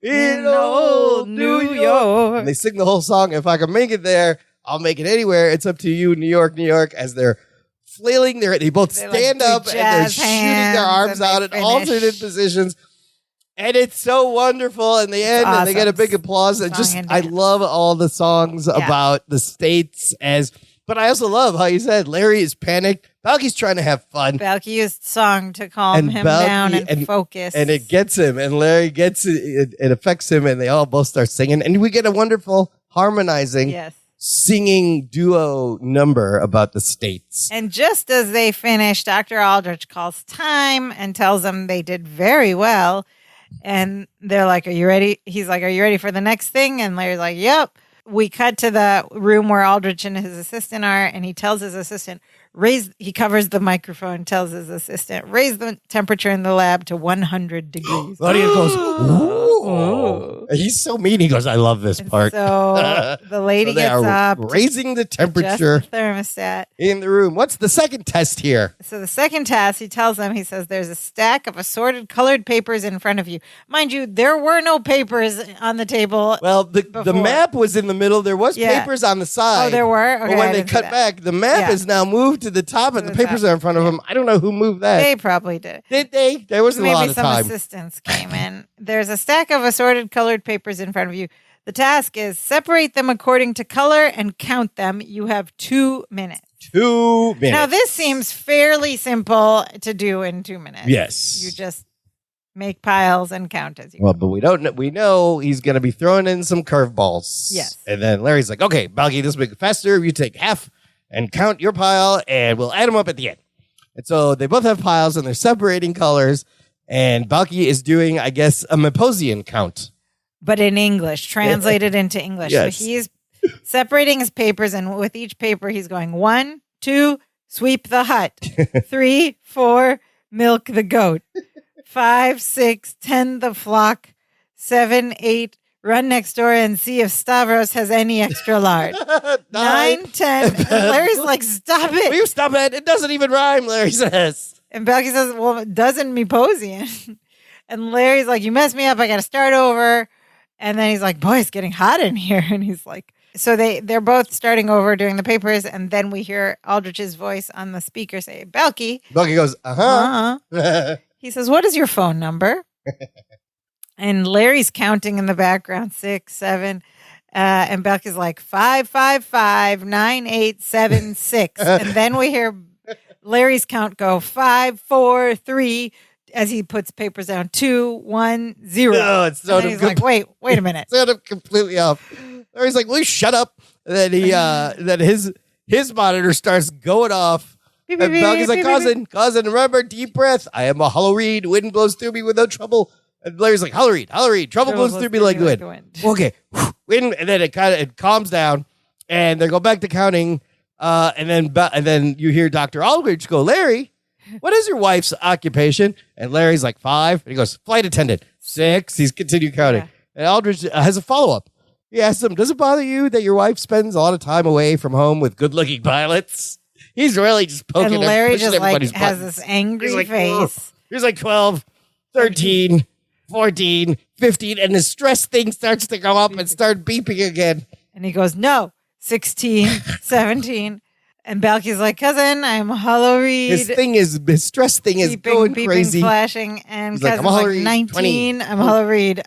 In old New York. And they sing the whole song. If I can make it there, I'll make it anywhere. It's up to you, New York, New York, as they're flailing. They both stand up and they're shooting their arms out in alternate positions. And it's so wonderful in the end, and they get a big applause. And I love all the songs about the states but I also love how you said Larry is panicked. Balky's trying to have fun. Balky used song to calm him down and focus. And it gets him, and Larry gets it. It affects him, and they all both start singing. And we get a wonderful harmonizing singing duo number about the states. And just as they finish, Dr. Aldrich calls time and tells them they did very well. And they're like, are you ready? He's like, are you ready for the next thing? And Larry's like, yep. We cut to the room where Aldrich and his assistant are, and he tells his assistant, he covers the microphone, tells his assistant, raise the temperature in the lab to 100 degrees. Claudia goes, ooh. He's so mean. He goes, I love this part. So the lady gets up. Raising the temperature. Adjust the thermostat. In the room. What's the second test here? So the second test, he tells them, he says, there's a stack of assorted colored papers in front of you. Mind you, there were no papers on the table. Well, the map was in the middle. There was papers on the side. Oh, there were? Okay, but when they cut back, the map is now moved to the top and the papers are in front of him. I don't know who moved that. They probably did. Did they? There was a lot of time. Maybe some assistants came in. There's a stack of assorted colored papers in front of you. The task is separate them according to color and count them. You have 2 minutes. 2 minutes. Now, this seems fairly simple to do in 2 minutes. Yes. You just make piles and count as you go. But we don't know. We know he's going to be throwing in some curveballs. Yes. And then Larry's like, okay, Balky, this will make it faster. You take half and count your pile, and we'll add them up at the end. And so they both have piles, and they're separating colors. And Balky is doing, I guess, a Maposian count. But in English, translated into English. Yes. So he's separating his papers, and with each paper, he's going 1, 2, sweep the hut. 3, 4, milk the goat. 5, 6, tend the flock. 7, 8, run next door and see if Stavros has any extra lard. 9, 10. And Larry's like, stop it. Will you stop it? It doesn't even rhyme, Larry says. And Balky says, well, it doesn't Maposian. And Larry's like, you messed me up. I got to start over. And then he's like, boy, it's getting hot in here. And he's like, so they're both starting over doing the papers. And then we hear Aldrich's voice on the speaker say, Balky. Balky goes, He says, what is your phone number? And Larry's counting in the background, 6, 7. And Balky's like, 5559876. And then we hear Larry's count go 5, 4, 3, as he puts papers down, 2, 1, 0. No, it's and then he's like, wait a minute. It sounded completely off. Larry's like, will you shut up? And then then his monitor starts going off. Beep, and beep, Balky's like, beep, cousin, remember, deep breath. I am a hollow reed. Wind blows through me without trouble. And Larry's like, hollow reed. Trouble blows through me like the wind. Okay. Wind, and then it calms down, and they go back to counting. And then you hear Dr. Aldrich go, Larry, what is your wife's occupation? And Larry's like 5. And he goes, flight attendant. 6. He's continued counting. Yeah. And Aldrich has a follow-up. He asks him, does it bother you that your wife spends a lot of time away from home with good-looking pilots? He's really just poking and Larry and just like has this angry face. He's like 12, 13, 14, 15, and the stress thing starts to go up and start beeping again. And he goes, no, 16, 17. And Balky's like, cousin, I'm hollow reed. His stress thing is going crazy. Flashing. And he's cousin's like, 19, 20. I'm hollow reed.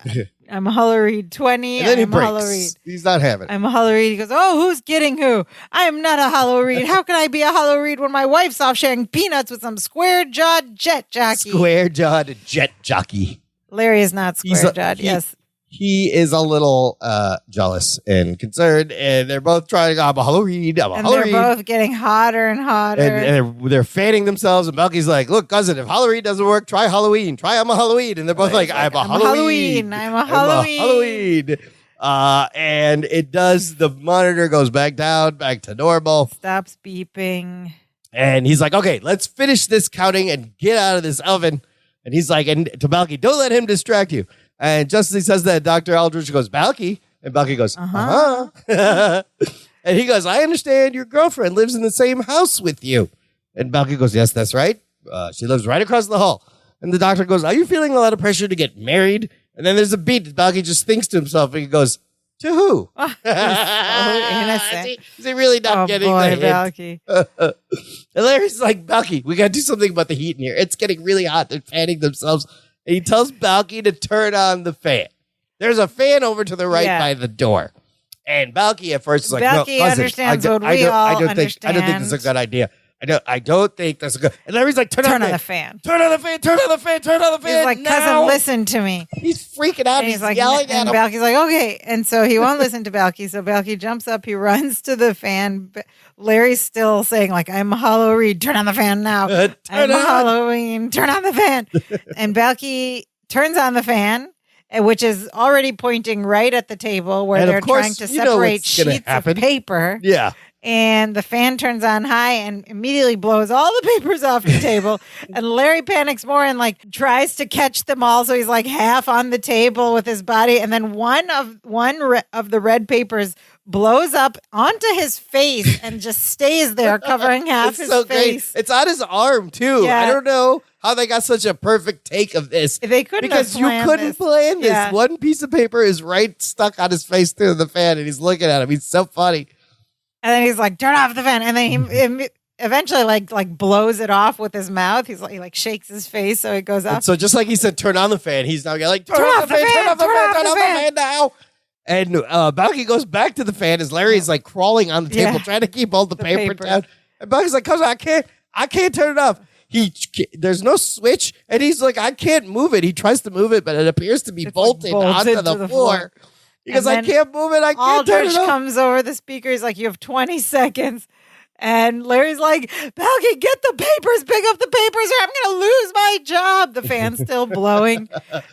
I'm hollow reed 20. And then he I'm breaks. hollow reed. He's not having it. I'm a hollow reed. He goes, oh, who's getting who? I am not a hollow reed. How can I be a hollow reed when my wife's off sharing peanuts with some square-jawed jet jockey? Square-jawed jet jockey. Larry is not square-jawed, yes. He is a little jealous and concerned, and they're both trying. I'm a hollow reed. And they're both getting hotter and hotter. And they're fanning themselves. And Balky's like, "Look, cousin, if Halloween doesn't work, try Halloween. Try I'm a Halloween." And they're both like, "I'm a Halloween. I'm a Halloween." And it does. The monitor goes back down, back to normal. Stops beeping. And he's like, "Okay, let's finish this counting and get out of this oven." And he's like, and to Balky, don't let him distract you. And just as he says that, Dr. Aldrich goes, Balky. And Balky goes, And he goes, I understand your girlfriend lives in the same house with you. And Balky goes, yes, that's right. She lives right across the hall. And the doctor goes, are you feeling a lot of pressure to get married? And then there's a beat. Balky just thinks to himself, and he goes, to who? So innocent. Is he really not getting the hint? Balky. And Larry's like, Balky, we got to do something about the heat in here. It's getting really hot. They're fanning themselves. And he tells Balky to turn on the fan. There's a fan over to the right by the door. And Balky at first is like, Balky no, cousin, understands I what we all don't think understand. this is a good idea. I don't think that's a good. And Larry's like, turn on the fan. Turn on the fan. Turn on the fan. Turn on the fan. He's like, cousin, listen to me. He's freaking out. And He's like, yelling at him. Balky's like, okay. And so he won't listen to Balky. So Balky jumps up. He runs to the fan. Larry's still saying, like, I'm Halloween. Turn on the fan now. I'm Halloween. Turn on the fan. And Balky turns on the fan, which is already pointing right at the table where they're trying to separate sheets of paper. Yeah. And the fan turns on high and immediately blows all the papers off the table. And Larry panics more and like tries to catch them all. So he's like half on the table with his body. And then one of the red papers blows up onto his face and just stays there covering half his face. Great. It's on his arm too. Yeah. I don't know how they got such a perfect take of this. They couldn't because you couldn't plan this. Yeah. One piece of paper is right stuck on his face through the fan and he's looking at him. He's so funny. And then he's like, turn off the fan. And then he eventually like blows it off with his mouth. He shakes his face so it goes up. And so just like he said, turn on the fan, he's now like, turn off the fan, turn off the fan now. And Balky goes back to the fan as Larry's like crawling on the table trying to keep all the paper down. And Balky's like, I can't turn it off. There's no switch. And he's like, I can't move it. He tries to move it, but it appears to be bolted onto the floor. Because I can't move it. I can't turn it off. Aldrich comes over the speaker. He's like, you have 20 seconds. And Larry's like, Balky, get the papers. Pick up the papers or I'm going to lose my job. The fan's still blowing.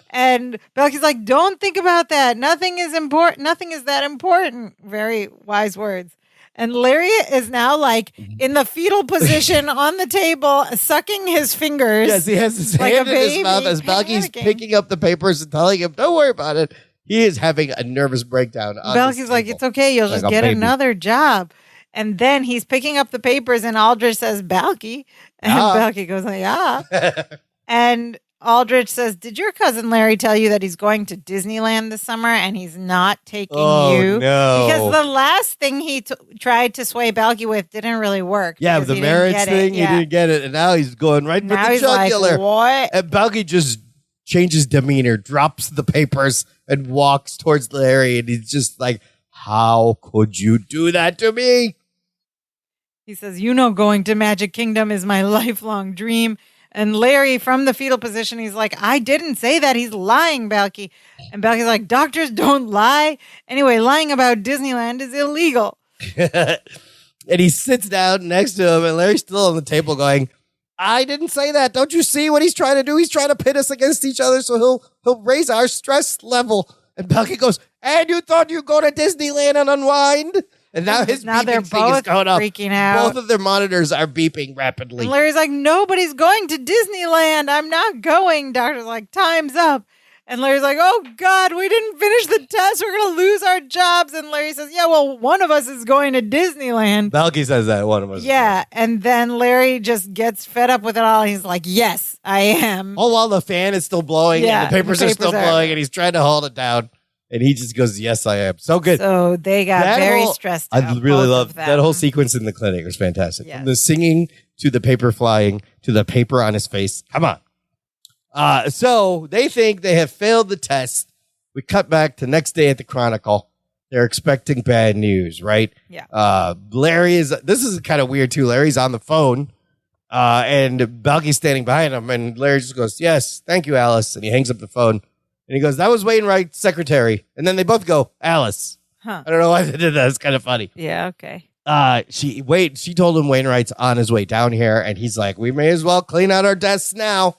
And Balky's like, don't think about that. Nothing is important. Nothing is that important. Very wise words. And Larry is now like in the fetal position on the table, sucking his fingers. Yes, he has his hand in his mouth as Balky's picking up the papers and telling him, don't worry about it. He is having a nervous breakdown. Balky's like, it's okay. You'll just get another job. And then he's picking up the papers and Aldrich says, Balky. And Balky goes, yeah. And Aldrich says, did your cousin Larry tell you that he's going to Disneyland this summer and he's not taking you? No. Because the last thing he tried to sway Balky with didn't really work. Yeah, the marriage thing, he didn't get it. And now he's going right for the jugular. Like, what? And Balky just changes demeanor, drops the papers, and walks towards Larry. And he's just like, how could you do that to me? He says, going to Magic Kingdom is my lifelong dream. And Larry, from the fetal position, he's like, I didn't say that. He's lying, Balky. And Balky's like, doctors don't lie. Anyway, lying about Disneyland is illegal. And he sits down next to him, and Larry's still on the table going, I didn't say that. Don't you see what he's trying to do? He's trying to pit us against each other so he'll raise our stress level. And Balky goes, and you thought you'd go to Disneyland and unwind? And now his beeping thing is going up. Freaking out. Both of their monitors are beeping rapidly. And Larry's like, nobody's going to Disneyland. I'm not going. Doctor's like, time's up. And Larry's like, oh, God, we didn't finish the test. We're going to lose our jobs. And Larry says, yeah, well, one of us is going to Disneyland. Balky says that, one of us. Yeah, and then Larry just gets fed up with it all. He's like, yes, I am. All while the fan is still blowing and the papers are still blowing and he's trying to hold it down. And he just goes, yes, I am. So good. So they got very stressed out. I really love that whole sequence in the clinic. It was fantastic. Yes. From the singing to the paper flying to the paper on his face. Come on. So they think they have failed the test. We cut back to next day at the Chronicle. They're expecting bad news, right? Yeah. This is kind of weird too. Larry's on the phone and Balky's standing behind him. And Larry just goes, yes, thank you, Alice. And he hangs up the phone. And he goes, that was Wainwright's secretary. And then they both go, Alice. Huh. I don't know why they did that. It's kind of funny. Yeah, okay. She told him Wainwright's on his way down here. And he's like, we may as well clean out our desks now.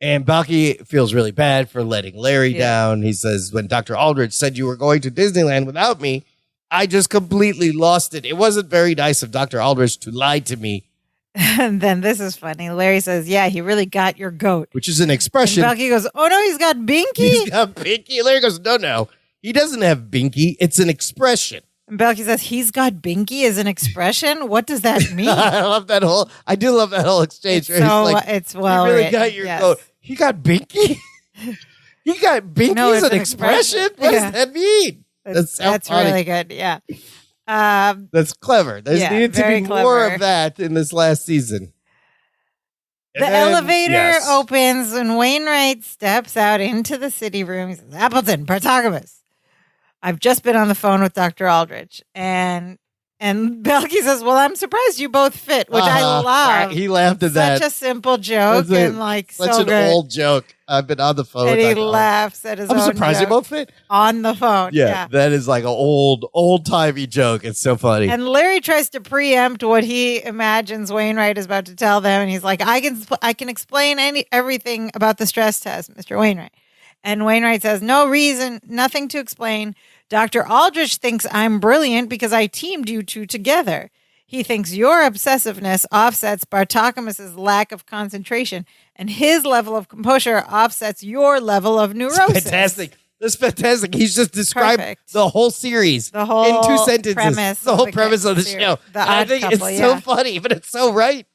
And Balky feels really bad for letting Larry down. He says, when Dr. Aldrich said you were going to Disneyland without me, I just completely lost it. It wasn't very nice of Dr. Aldrich to lie to me. And then this is funny. Larry says, yeah, he really got your goat. Which is an expression. And Balky goes, oh, no, he's got Binky. He's got Binky. Larry goes, no. He doesn't have Binky. It's an expression. And Balky says, he's got Binky as an expression? What does that mean? I do love that whole exchange. It's well he really written. Got your goat. He got Binky? He got Binky as an expression? What does that mean? That's really good. Yeah. That's clever. There's needed to be more of that in this last season. The elevator opens and Wainwright steps out into the city room. He says, Appleton, Protagoras. I've just been on the phone with Dr. Aldrich. And And Belky says, well, I'm surprised you both fit, which I love. He laughed at Which I love. He laughed at that. Such a simple joke and like such so an good. old joke. I've been on the phone. And he laughs at his own I'm surprised you joke both fit. on the phone. Yeah. That is like an old-timey joke. It's so funny. And Larry tries to preempt what he imagines Wainwright is about to tell them. And he's like, I can explain everything about the stress test, Mr. Wainwright. And Wainwright says, no reason, nothing to explain. Dr. Aldrich thinks I'm brilliant because I teamed you two together. He thinks your obsessiveness offsets Bartokomous' lack of concentration, and his level of composure offsets your level of neurosis. Fantastic. That's fantastic. He's just described the whole series in 2 sentences. The whole premise of the show. I think it's so funny, but it's so right.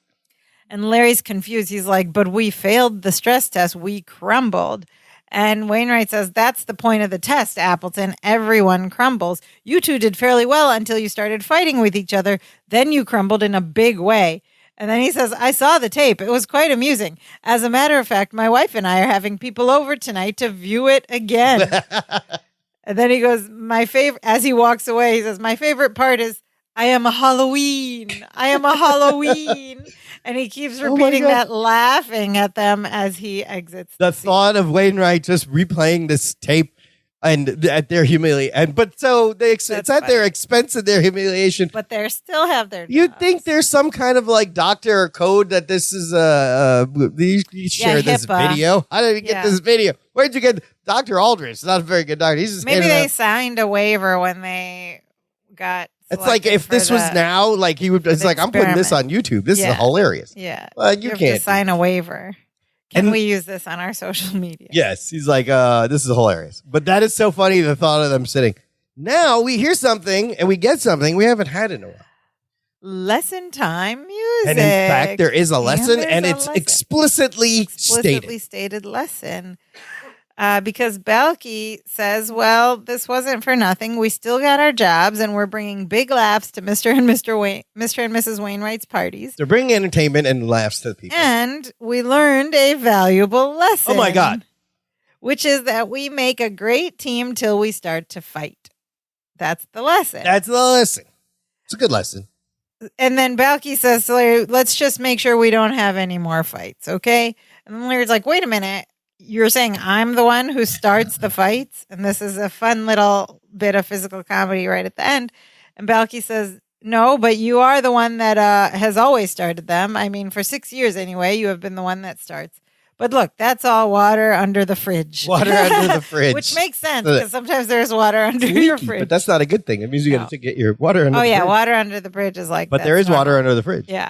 And Larry's confused. He's like, but we failed the stress test. We crumbled. And Wainwright says, that's the point of the test, Appleton. Everyone crumbles. You two did fairly well until you started fighting with each other. Then you crumbled in a big way. And then he says, I saw the tape. It was quite amusing. As a matter of fact, my wife and I are having people over tonight to view it again. And then he goes, as he walks away, he says, my favorite part is, I am a Halloween. I am a Halloween. And he keeps repeating that, laughing at them as he exits. The thought of Wainwright just replaying this tape and at their humiliation. But so it's at their expense and their humiliation. But they still have their jobs. You'd think there's some kind of like doctor or code that this is you share this video. How did you get this video? Where'd you get Dr. Aldrich? It's not a very good doctor. He's just maybe they signed a waiver when they got. It's like if this was now, like he would. It's like I'm putting this on YouTube. This is hilarious. Yeah, you can't have to sign a waiver. Can we use this on our social media? Yes, he's like, this is hilarious. But that is so funny. The thought of them sitting. Now we hear something and we get something we haven't had in a while. Lesson time music. And in fact, there is a lesson, and it's explicitly stated lesson. Because Belky says, well, this wasn't for nothing. We still got our jobs, and we're bringing big laughs to Mr. and Mrs. Wainwright's parties. They're bringing entertainment and laughs to the people. And we learned a valuable lesson. Oh, my God. Which is that we make a great team till we start to fight. That's the lesson. That's the lesson. It's a good lesson. And then Belky says to Larry, let's just make sure we don't have any more fights, okay? And then Larry's like, wait a minute. You're saying I'm the one who starts the fights? And this is a fun little bit of physical comedy right at the end. And Belky says, no, but you are the one that has always started them. I mean, for 6 years anyway, you have been the one that starts. But look, that's all water under the fridge. Water under the fridge. Which makes sense because sometimes there's water under your fridge. But that's not a good thing. It means you got to get your water under the fridge. Oh, yeah, water under the fridge is like But there is water under the fridge. Yeah.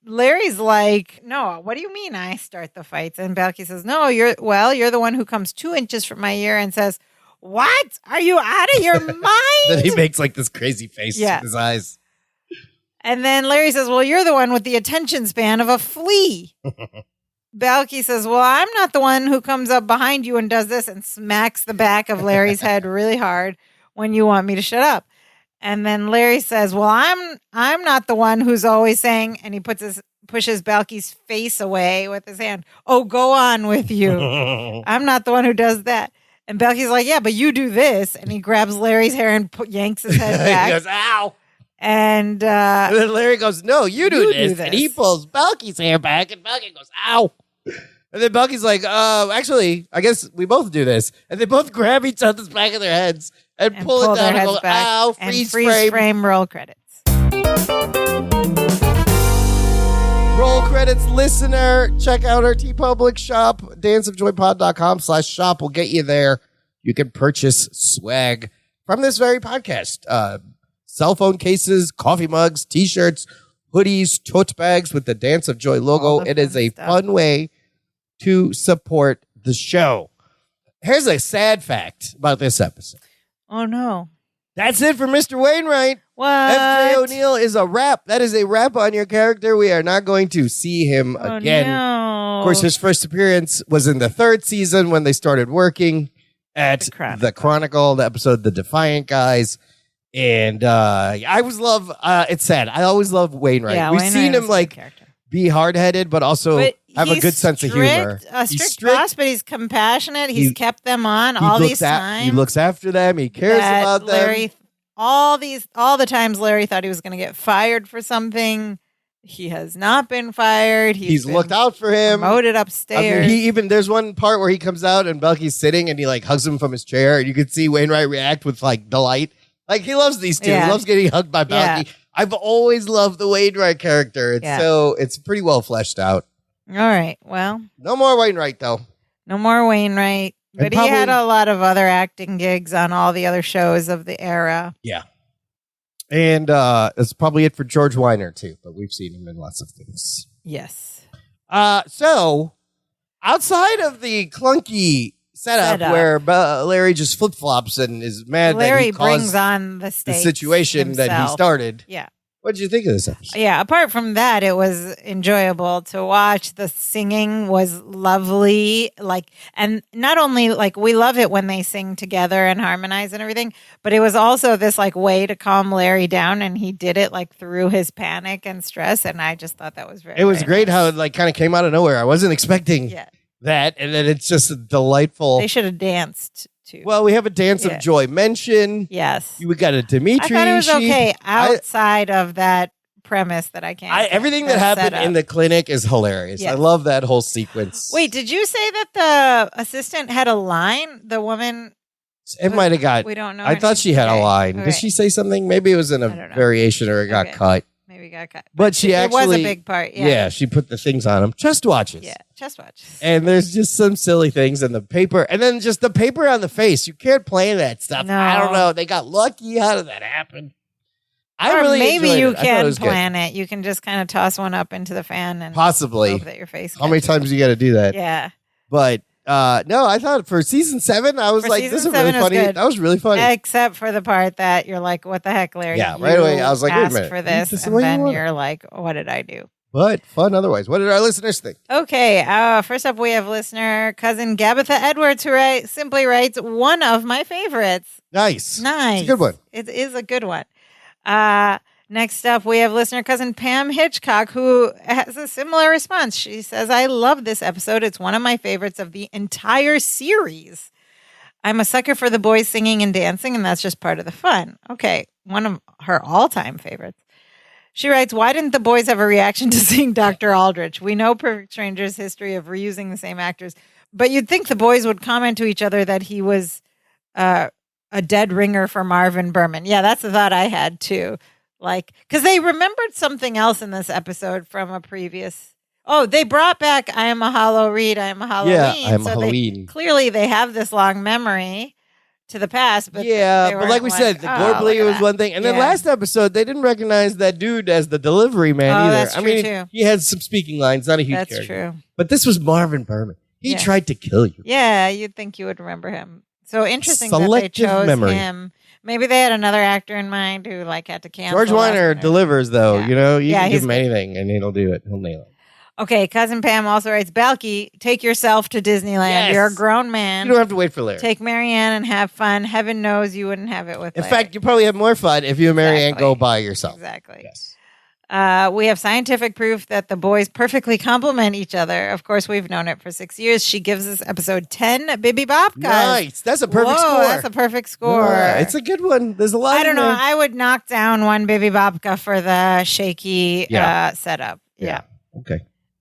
Larry's like, no, what do you mean I start the fights? And Belky says, no, you're the one who comes 2 inches from my ear and says, what? Are you out of your mind? Then he makes like this crazy face with his eyes. And then Larry says, well, you're the one with the attention span of a flea. Belky says, well, I'm not the one who comes up behind you and does this and smacks the back of Larry's head really hard when you want me to shut up. And then Larry says, well, I'm not the one who's always saying, and he pushes Belky's face away with his hand. Oh, go on with you. I'm not the one who does that. And Belky's like, yeah, but you do this. And he grabs Larry's hair and yanks his head back. He goes, ow. And then Larry goes, no, you do this. And he pulls Belky's hair back, and Belky goes, ow. And then Belky's like, actually, I guess we both do this. And they both grab each other's back of their heads and pull it down and go, ow, freeze frame. Roll credits. Roll credits, listener. Check out our TeePublic shop. danceofjoypod.com/shop will get you there. You can purchase swag from this very podcast. Cell phone cases, coffee mugs, t-shirts, hoodies, tote bags with the Dance of Joy logo. It is a fun way to support the show. Here's a sad fact about this episode. Oh, no. That's it for Mr. Wainwright. What? F.J. O'Neill is a wrap. That is a wrap on your character. We are not going to see him again. No. Of course, his first appearance was in the 3rd season when they started working at the Chronicle, the episode The Defiant Guys. And I always love, it's sad. I always love Wainwright. Yeah, We've Wainwright seen him like be hard-headed, but also have a good sense of humor. He's strict boss, but he's compassionate. He's kept them on all these times. He looks after them. He cares about them. Larry all the times Larry thought he was going to get fired for something. He has not been fired. He's been looked out for him. Promoted upstairs. There's one part where he comes out and Belky's sitting and he like hugs him from his chair and you can see Wainwright react with like delight. Like he loves these two. Yeah. He loves getting hugged by Belky. Yeah. I've always loved the Wainwright character. It's pretty well fleshed out. All right. Well, no more Wainwright though. No more Wainwright. But he had a lot of other acting gigs on all the other shows of the era. Yeah. And that's probably it for George Weiner, too. But we've seen him in lots of things. Yes. So, outside of the clunky setup. Where Larry just flip-flops and is mad that he brings on the situation himself. that he started. Yeah. What did you think of this episode? Yeah, apart from that, it was enjoyable to watch. The singing was lovely. And not only we love it when they sing together and harmonize and everything, but it was also this way to calm Larry down, and he did it through his panic and stress. And I just thought that was very. It was very great nice. how it kind of came out of nowhere. I wasn't expecting that, and then it's just a delightful. They should have danced. Well, we have a dance of joy mention. Yes. We got a Dimitri. I thought it was okay outside of that premise that I can't. Everything that happened in the clinic is hilarious. Yes. I love that whole sequence. Wait, did you say that the assistant had a line? The woman. It might have got. We don't know. I thought she had a line. Okay. Did she say something? Maybe it was in a variation or it got cut. Maybe it got cut. But she actually. It was a big part. Yeah, she put the things on him. Chest watches. Yeah, chest watches. And there's just some silly things in the paper. And then just the paper on the face. You can't play that stuff. No. I don't know. They got lucky. How did that happen? Maybe you can plan it. You can just kind of toss one up into the fan and possibly hope that your face. How many times you got to do that? Yeah. But no, I thought for season 7, I was this is really funny. Good. That was really funny. Except for the part that you're like, what the heck, Larry? Yeah, right away. I was like, wait a minute. For this, and then you're like, what did I do? But fun otherwise. What did our listeners think? Okay. First up, we have listener cousin Gabitha Edwards, who simply writes, one of my favorites. Nice. Nice. It's a good one. It is a good one. Next up, we have listener cousin Pam Hitchcock, who has a similar response. She says, I love this episode. It's one of my favorites of the entire series. I'm a sucker for the boys singing and dancing, and that's just part of the fun. Okay, one of her all-time favorites. She writes, why didn't the boys have a reaction to seeing Dr. Aldrich? We know Perfect Stranger's history of reusing the same actors, but you'd think the boys would comment to each other that he was a dead ringer for Marvin Berman. Yeah, that's the thought I had, too. Because they remembered something else in this episode from a previous. Oh, they brought back I Am a Hollow Reed, I Am a Halloween. Yeah, I Am a Halloween. Clearly, they have this long memory to the past. But but like we said, the Gorbly was one thing. And then last episode, they didn't recognize that dude as the delivery man either. That's true too. He had some speaking lines, not a huge character. That's true. But this was Marvin Berman. He tried to kill you. Yeah, you'd think you would remember him. So interesting Selective that they chose memory. him. Maybe they had another actor in mind who had to cancel. George Weiner delivers, though. Yeah. You know, you can give him good. anything, and he'll do it. He'll nail it. Okay, cousin Pam also writes, Balky, take yourself to Disneyland. Yes. You're a grown man. You don't have to wait for Larry. Take Marianne and have fun. Heaven knows you wouldn't have it with In Larry. fact, you probably have more fun if you and Marianne go by yourself. Exactly. Yes. We have scientific proof that the boys perfectly complement each other. Of course, we've known it for 6 years. She gives this episode 10 Bibi Bopkas. Nice. That's a perfect score. That's a perfect score. Yeah, it's a good one. There's a lot I don't know. there. I would knock down one Bibi Bopka for the shaky setup. Yeah.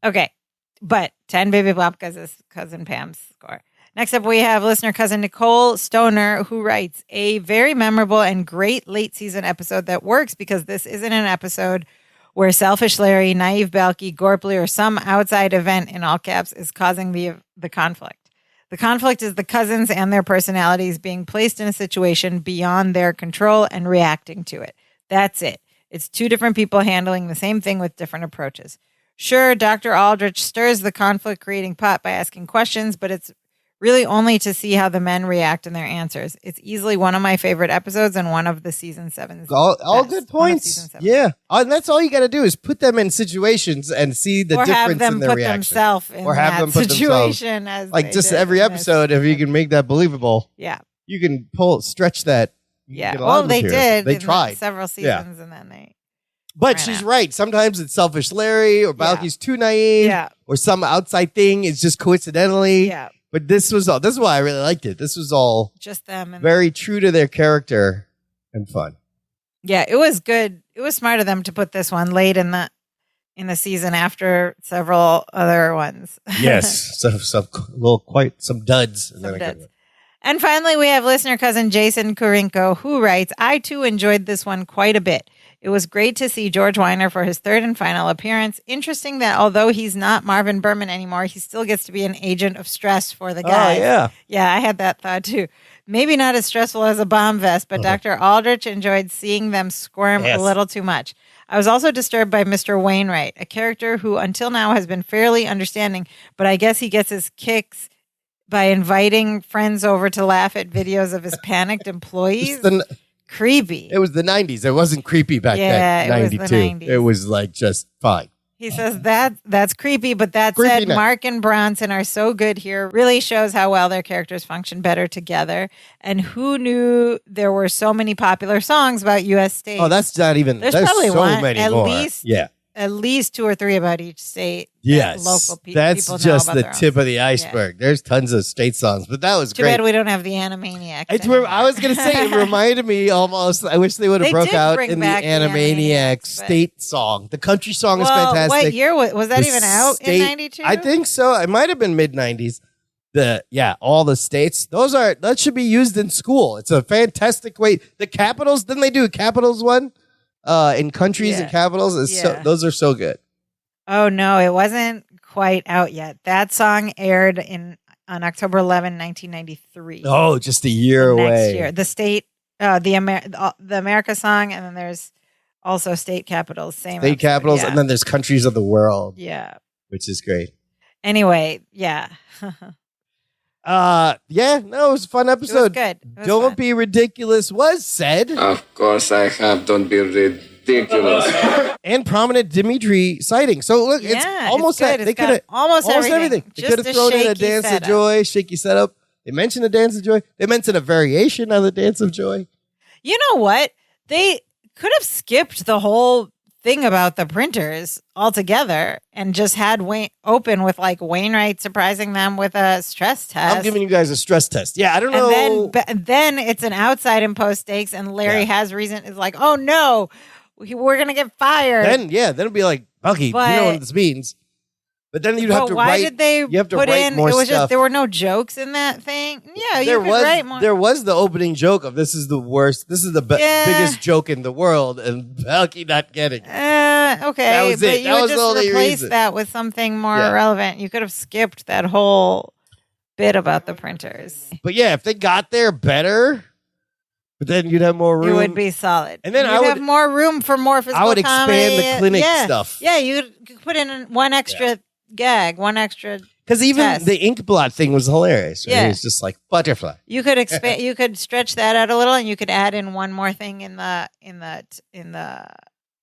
Okay. But 10 Bibi Bopkas is cousin Pam's score. Next up, we have listener cousin Nicole Stoner, who writes, a very memorable and great late season episode that works because this isn't an episode where selfish Larry, naive Balky, Gorpley, or some outside event in all caps is causing the conflict. The conflict is the cousins and their personalities being placed in a situation beyond their control and reacting to it. That's it. It's two different people handling the same thing with different approaches. Sure, Dr. Aldrich stirs the conflict-creating pot by asking questions, but it's really only to see how the men react and their answers. It's easily one of my favorite episodes and one of the season 7's all good points. Yeah. And that's all you got to do is put them in situations and see the difference in their reaction. Or have them put situation as like just every episode, if you can make that believable. Yeah. You can stretch that. Yeah. Well, they did. They tried. Several seasons and then they. But she's right. Sometimes it's selfish Larry or Balky's too naive or some outside thing is just coincidentally. Yeah. But this is why I really liked it. This was all just them. Very true to their character and fun. Yeah, it was good. It was smart of them to put this one late in the season after several other ones. Yes, quite some duds. And Some then a good duds. one. And finally, we have listener cousin Jason Kurinko, who writes, I too enjoyed this one quite a bit. It was great to see George Weiner for his third and final appearance. Interesting that although he's not Marvin Berman anymore, he still gets to be an agent of stress for the guys. Oh, yeah. Yeah, I had that thought too. Maybe not as stressful as a bomb vest, but Dr. Aldrich enjoyed seeing them squirm a little too much. I was also disturbed by Mr. Wainwright, a character who until now has been fairly understanding, but I guess he gets his kicks by inviting friends over to laugh at videos of his panicked employees. Creepy. It was the 90s. It wasn't creepy back then. 92. It was the 90s. It was like just fine. He says that's creepy, but that Creepy said, now. Mark and Bronson are so good here. Really shows how well their characters function better together. And who knew there were so many popular songs about U.S. states? Oh, that's not even. There's There's probably so one, many at more. least- Yeah. At least 2 or 3 about each state. that Yes. local That's people know just about the their own tip of the states. iceberg. There's tons of state songs, but that was Too great. bad we don't have the Animaniacs. I was going to say, it reminded me almost. I wish they would have They broke did out bring in the back the Animaniacs Animaniacs, but- state song. The country song is Well, fantastic. what year was that The even out in state- 92? I think so. It might have been mid 90s. All the states. That should be used in school. It's a fantastic way. The capitals, didn't they do a capitals one? In countries and capitals. Those are so good. Oh, no, it wasn't quite out yet. That song aired on October 11, 1993. Oh, just a year away. Next year. The state, the America song, and then there's also state capitals. State capitals, yeah. and then there's countries of the world. Yeah. Which is great. Anyway, yeah. It was a fun episode. It was good. It was Don't fun. be ridiculous was said. Of course I have. Don't be ridiculous. And prominent Dimitri sighting. So look, it's Yeah, almost it's good. that. They It's got could have almost everything. They Just could have a thrown in a shaky dance of setup. joy, shaky setup. They mentioned a dance of joy. They mentioned a variation of the dance of joy. You know what? They could have skipped the whole thing about the printers altogether and just had Wayne open with like Wainwright surprising them with a stress test. I'm giving you guys a stress test. Yeah, I don't know. And then it's an outside imposed stakes, and Larry has reason is like, oh no, we're gonna get fired. Then it'd be like, Bucky, you know what this means. But then you'd have to why write. did they you have to put write in? more It was stuff. just there were no jokes in that thing. Yeah, there you could was write more. there was the opening joke of this is the worst. This is the biggest joke in the world, and Bucky not getting it. Okay, That was but it. you That would was the just only replace reason. that with something more Yeah. relevant. You could have skipped that whole bit about the printers. But yeah, if they got there better, but then you'd have more room. It would be solid. And then you'd I would have more room for more physical I would expand comedy. the clinic Yeah. stuff. Yeah, you could put in one extra gag, one extra. Because even test. the ink blot thing was hilarious. Right? Yeah. It was just like butterfly. You could expand. You could stretch that out a little, and you could add in one more thing in the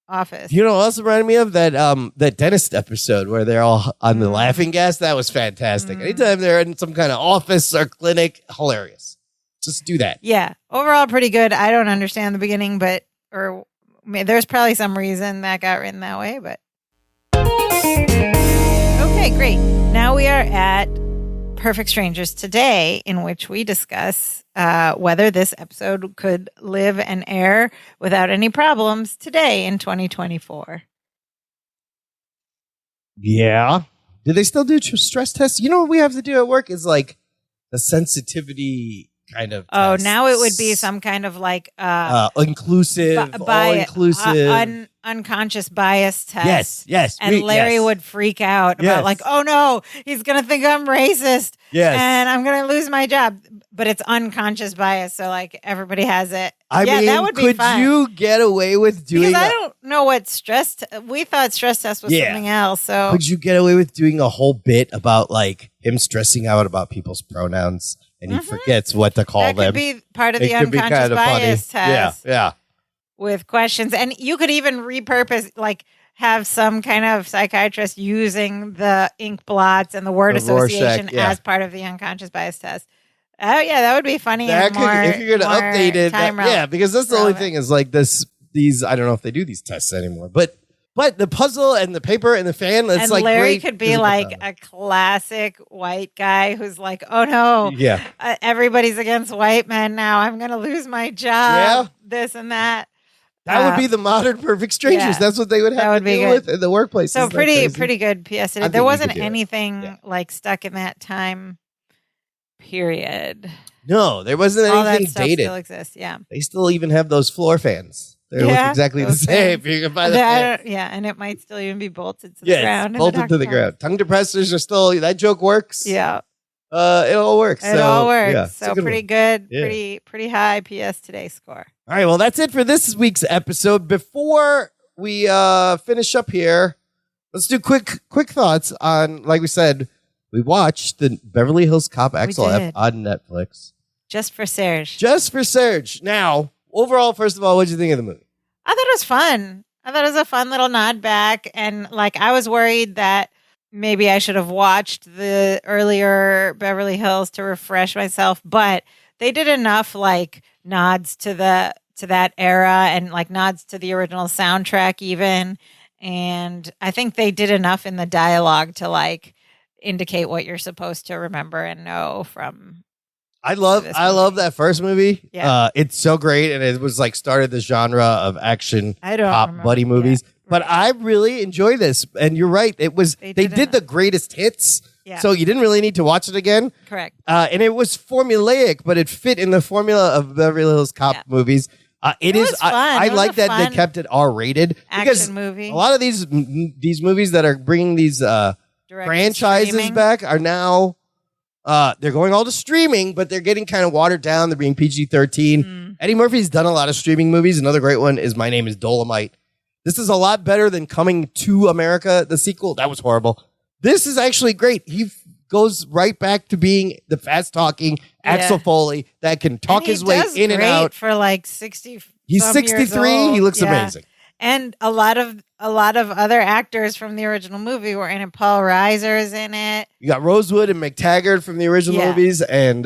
office. You know what else reminded me of? That dentist episode where they're all on the laughing gas. That was fantastic. Anytime they're in some kind of office or clinic, hilarious. Just do that. Yeah, overall pretty good. I don't understand the beginning, there's probably some reason that got written that way. But okay, great. Now we are at Perfect Strangers today, in which we discuss whether this episode could live and air without any problems today in 2024. Yeah. Do they still do stress tests? You know what we have to do at work is like the sensitivity kind of. Oh, tests. now it would be some kind of like inclusive, all inclusive. Unconscious bias test. Yes. And Larry would freak out about like, oh no, he's going to think I'm racist. Yes. And I'm going to lose my job. But it's unconscious bias. So like everybody has it. I mean, that would be could fun. you get away with doing Because I don't know what we thought stress test was something else. So could you get away with doing a whole bit about like him stressing out about people's pronouns and he forgets what to call that them? could be part of It the could be unconscious kinda bias funny. test. Yeah. With questions. And you could even repurpose, like have some kind of psychiatrist using the ink blots and the word The association Rorschach, as part of the unconscious bias test. Oh yeah, that would be funny. That and could, more, if you're going to more update it, time because that's the only thing is like these, I don't know if they do these tests anymore, but the puzzle and the paper and the fan, it's and like Larry great could be physical like comedy. a classic white guy who's like, oh no, everybody's against white men now. I'm going to lose my job. This and that. That would be the modern Perfect Strangers. Yeah. That's what they would That have would to be deal good. with in the workplace. So Isn't that crazy? pretty good PS I today. think There we wasn't could do it. anything Yeah. like stuck in that time period. No, there wasn't All that anything stuff dated. still exists. Yeah. They still even have those floor fans. They look Yeah, exactly the those same. fans. You can buy the fan. Yeah, and it might still even be bolted to the Yes, ground. in the bolted to the doctor's ground. Tongue depressors are still, that joke works. office. Yeah. It all works. It all works. Yeah, it's a so good pretty one. good, Yeah. pretty high PS Today score. All right, well, that's it for this week's episode. Before we finish up here, let's do quick thoughts on, like we said, we watched the Beverly Hills Cop XLF did. on Netflix. Just for Serge. Just for Serge. Now, overall, first of all, what did you think of the movie? I thought it was fun. I thought it was a fun little nod back. And like, I was worried that maybe I should have watched the earlier Beverly Hills to refresh myself, but they did enough like nods to that era and like nods to the original soundtrack even. And I think they did enough in the dialogue to like indicate what you're supposed to remember and know from. I love that first movie. Yeah. It's so great, and it was like started the genre of action I don't cop remember. buddy movies. Yeah. But I really enjoy this, and you're right. It was they did the greatest hits, Yeah. so you didn't really need to watch it again. Correct. And it was formulaic, but it fit in the formula of Beverly Hills Cop movies. It is. was fun. I It was like a that they fun kept it R-rated because Action movie. a lot of these movies that are bringing these Direct franchises streaming. back are now they're going all to streaming, but they're getting kind of watered down. They're being PG-13. Eddie Murphy's done a lot of streaming movies. Another great one is My Name is Dolomite. This is a lot better than Coming to America, the sequel. That was horrible. This is actually great. He goes right back to being the fast-talking Axel Foley that can talk And he his way does in and great out. for like 60. He's some 63. years old. He looks Yeah. amazing. And a lot of other actors from the original movie were in it. Paul Reiser is in it. You got Rosewood and McTaggart from the original Yeah. movies, and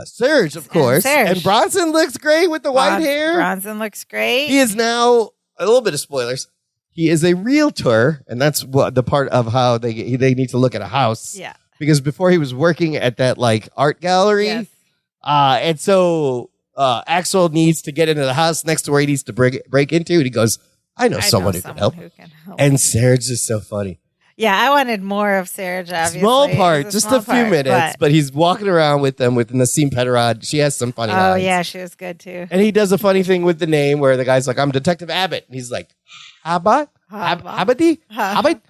Serge, of course. Serge. And Bronson looks great with the white hair. Bronson looks great. He is now a little bit of spoilers. He is a realtor, and that's what the part of how they need to look at a house. Yeah. Because before he was working at that like art gallery, Yes. and so Axel needs to get into the house next to where he needs to break into, and he goes, "I know someone who can help." And Serge is so funny. Yeah, I wanted more of Serge, obviously. Small It part, was just small a few part, minutes, but he's walking around with them with Nassim Petarad. She has some funny Oh, lines. yeah, she was good too. And he does a funny thing with the name where the guy's like, "I'm Detective Abbott." And he's like, Abbott? Abbott? Abbott?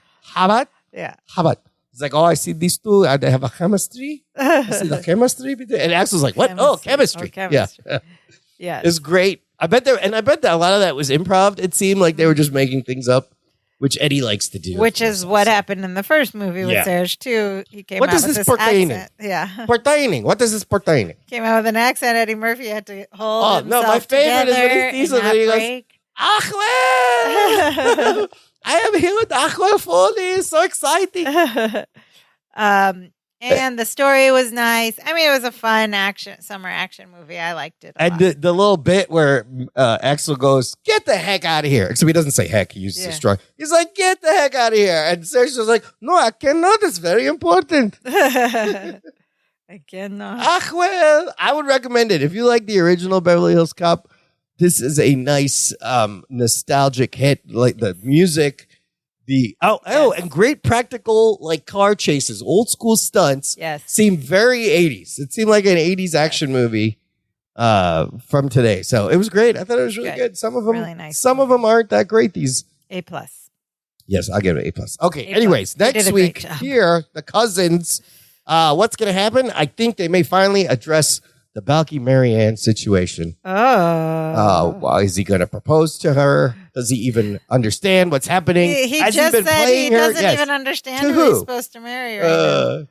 Yeah. Abbott. He's like, "Oh, I see these two. They have a chemistry. I see the chemistry." And Axel's like, "What? Oh, chemistry. chemistry. Yeah. Yeah. It's great. I bet that a lot of that was improv. It seemed like they were just making things up, which Eddie likes to do. Which is what happened in the first movie with Yeah. Serge too. He came What out does with this this pertain accent. to? Yeah. Pertaining. What does this pertaining? Came out with an accent. Eddie Murphy had to hold Oh, himself no, my favorite is when he together sees and him and he not goes, break. Achwell! I am here with Achwell Foley. It's so exciting. And the story was nice. I mean, it was a fun summer action movie. I liked it. And the little bit where Axel goes, "Get the heck out of here." Except he doesn't say heck. He uses a strong. He's like, "Get the heck out of here." And Serge was like, "No, I cannot. It's very important." I cannot. Well, I would recommend it. If you like the original Beverly Hills Cop, this is a nice nostalgic hit. Like the music, and great practical like car chases, old school stunts. Yes. Seem very 80s. It seemed like an 80s action movie from today. So it was great. I thought it was really good. Some of them Really nice some of them aren't that great. These A+. Yes, I'll give it A+. Okay, A+. anyways, They did next a great week job. here, the cousins, what's going to happen? I think they may finally address the Balky Marianne situation. Oh. Is he going to propose to her? Does he even understand what's happening? He Has just been said he playing her? doesn't Yes. even understand To who he's who? supposed to marry right now.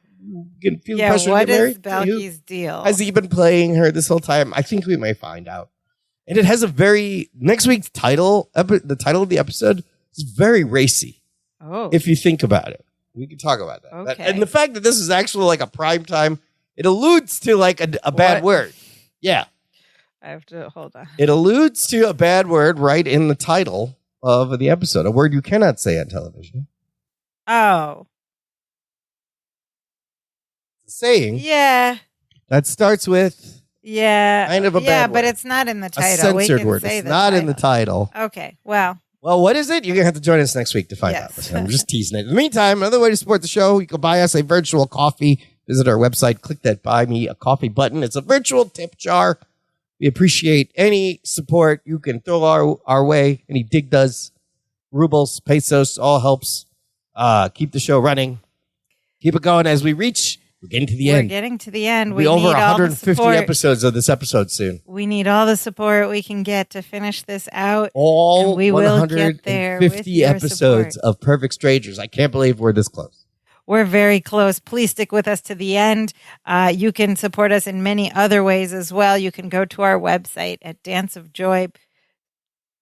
Getting feel Yeah, pressure to what get married? is To who? Balky's deal? Has he been playing her this whole time? I think we may find out. And it has a very next week's title. The title of the episode is very racy. Oh. If you think about it, we can talk about that. Okay. And the fact that this is actually like a prime time, it alludes to like a bad word. Yeah, I have to hold on. it alludes to a bad word right in the title of the episode. A word you cannot say on television. Oh. Saying Yeah. that starts with Yeah. Kind of a yeah, bad but word. it's not in the A title. We censored can word. say It's the not in the title. Okay. Well, Well, what is it? You're going to have to join us next week to find Yes. out. Listen, I'm just teasing it. In the meantime, another way to support the show, you can buy us a virtual coffee. Visit our website, click that Buy Me a Coffee button. It's a virtual tip jar. We appreciate any support you can throw our way. Any dig does, rubles, pesos, all helps keep the show running. Keep it going as we're getting to the we're end. getting to the end. We'll We be over need all the 150 support. episodes of this episode soon. We need all the support we can get to finish this out. All And we will get there with 150 your episodes support. of Perfect Strangers. I can't believe we're this close. We're very close. Please stick with us to the end. You can support us in many other ways as well. You can go to our website at Dance of Joy.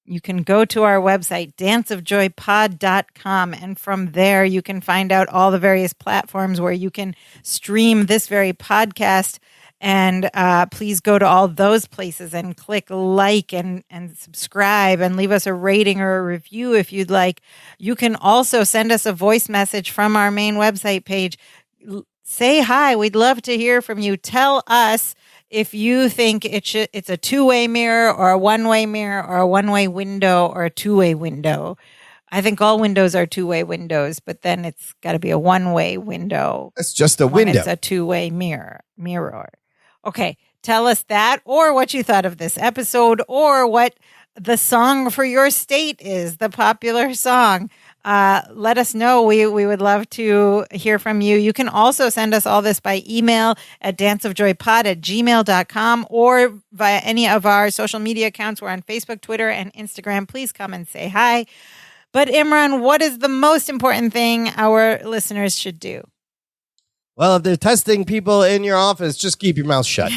You can go to our website, danceofjoypod.com, and from there you can find out all the various platforms where you can stream this very podcast. And please go to all those places and click like and subscribe and leave us a rating or a review if you'd like. You can also send us a voice message from our main website page. Say hi. We'd love to hear from you. Tell us if you think it's a two-way mirror or a one-way mirror or a one-way window or a two-way window. I think all windows are two-way windows, but then it's got to be a one-way window. That's just a when window. It's a two-way mirror. Okay, tell us that or what you thought of this episode or what the song for your state is, the popular song. Let us know. We would love to hear from you. You can also send us all this by email at danceofjoypod@gmail.com or via any of our social media accounts. We're on Facebook, Twitter, and Instagram. Please come and say hi. But Imran, what is the most important thing our listeners should do? Well, if they're testing people in your office, just keep your mouth shut.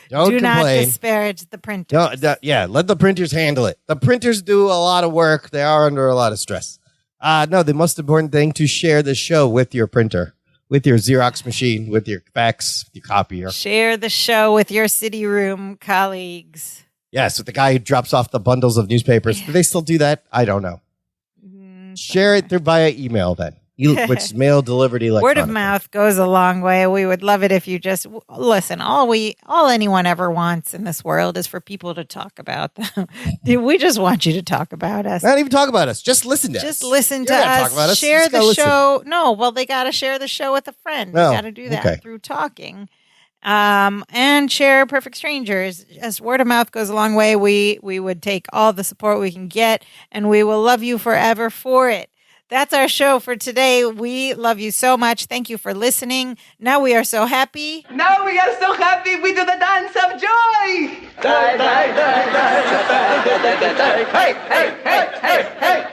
Don't Do not complain. disparage the printers. Let the printers handle it. The printers do a lot of work. They are under a lot of stress. No, the most important thing to share the show with your printer, with your Xerox machine, with your fax, your copier. Share the show with your city room colleagues. Yes, with the guy who drops off the bundles of newspapers. Do they still do that? I don't know. Share it via email then. Which is mail delivered electronically. Word of mouth goes a long way. We would love it if you just listen. All anyone ever wants in this world is for people to talk about them. We just want you to talk about us. Not even talk about us. Just listen to us. Just listen You to don't gotta us. talk about us. Share Just the gotta show. No, well, they got to share the show with a friend. No. They got to do that Okay. through talking. And share Perfect Strangers. As word of mouth goes a long way, we would take all the support we can get, and we will love you forever for it. That's our show for today. We love you so much. Thank you for listening. Now we are so happy. Now we are so happy we do the dance of joy. Hey, hey, hey, hey, hey, hey, hey.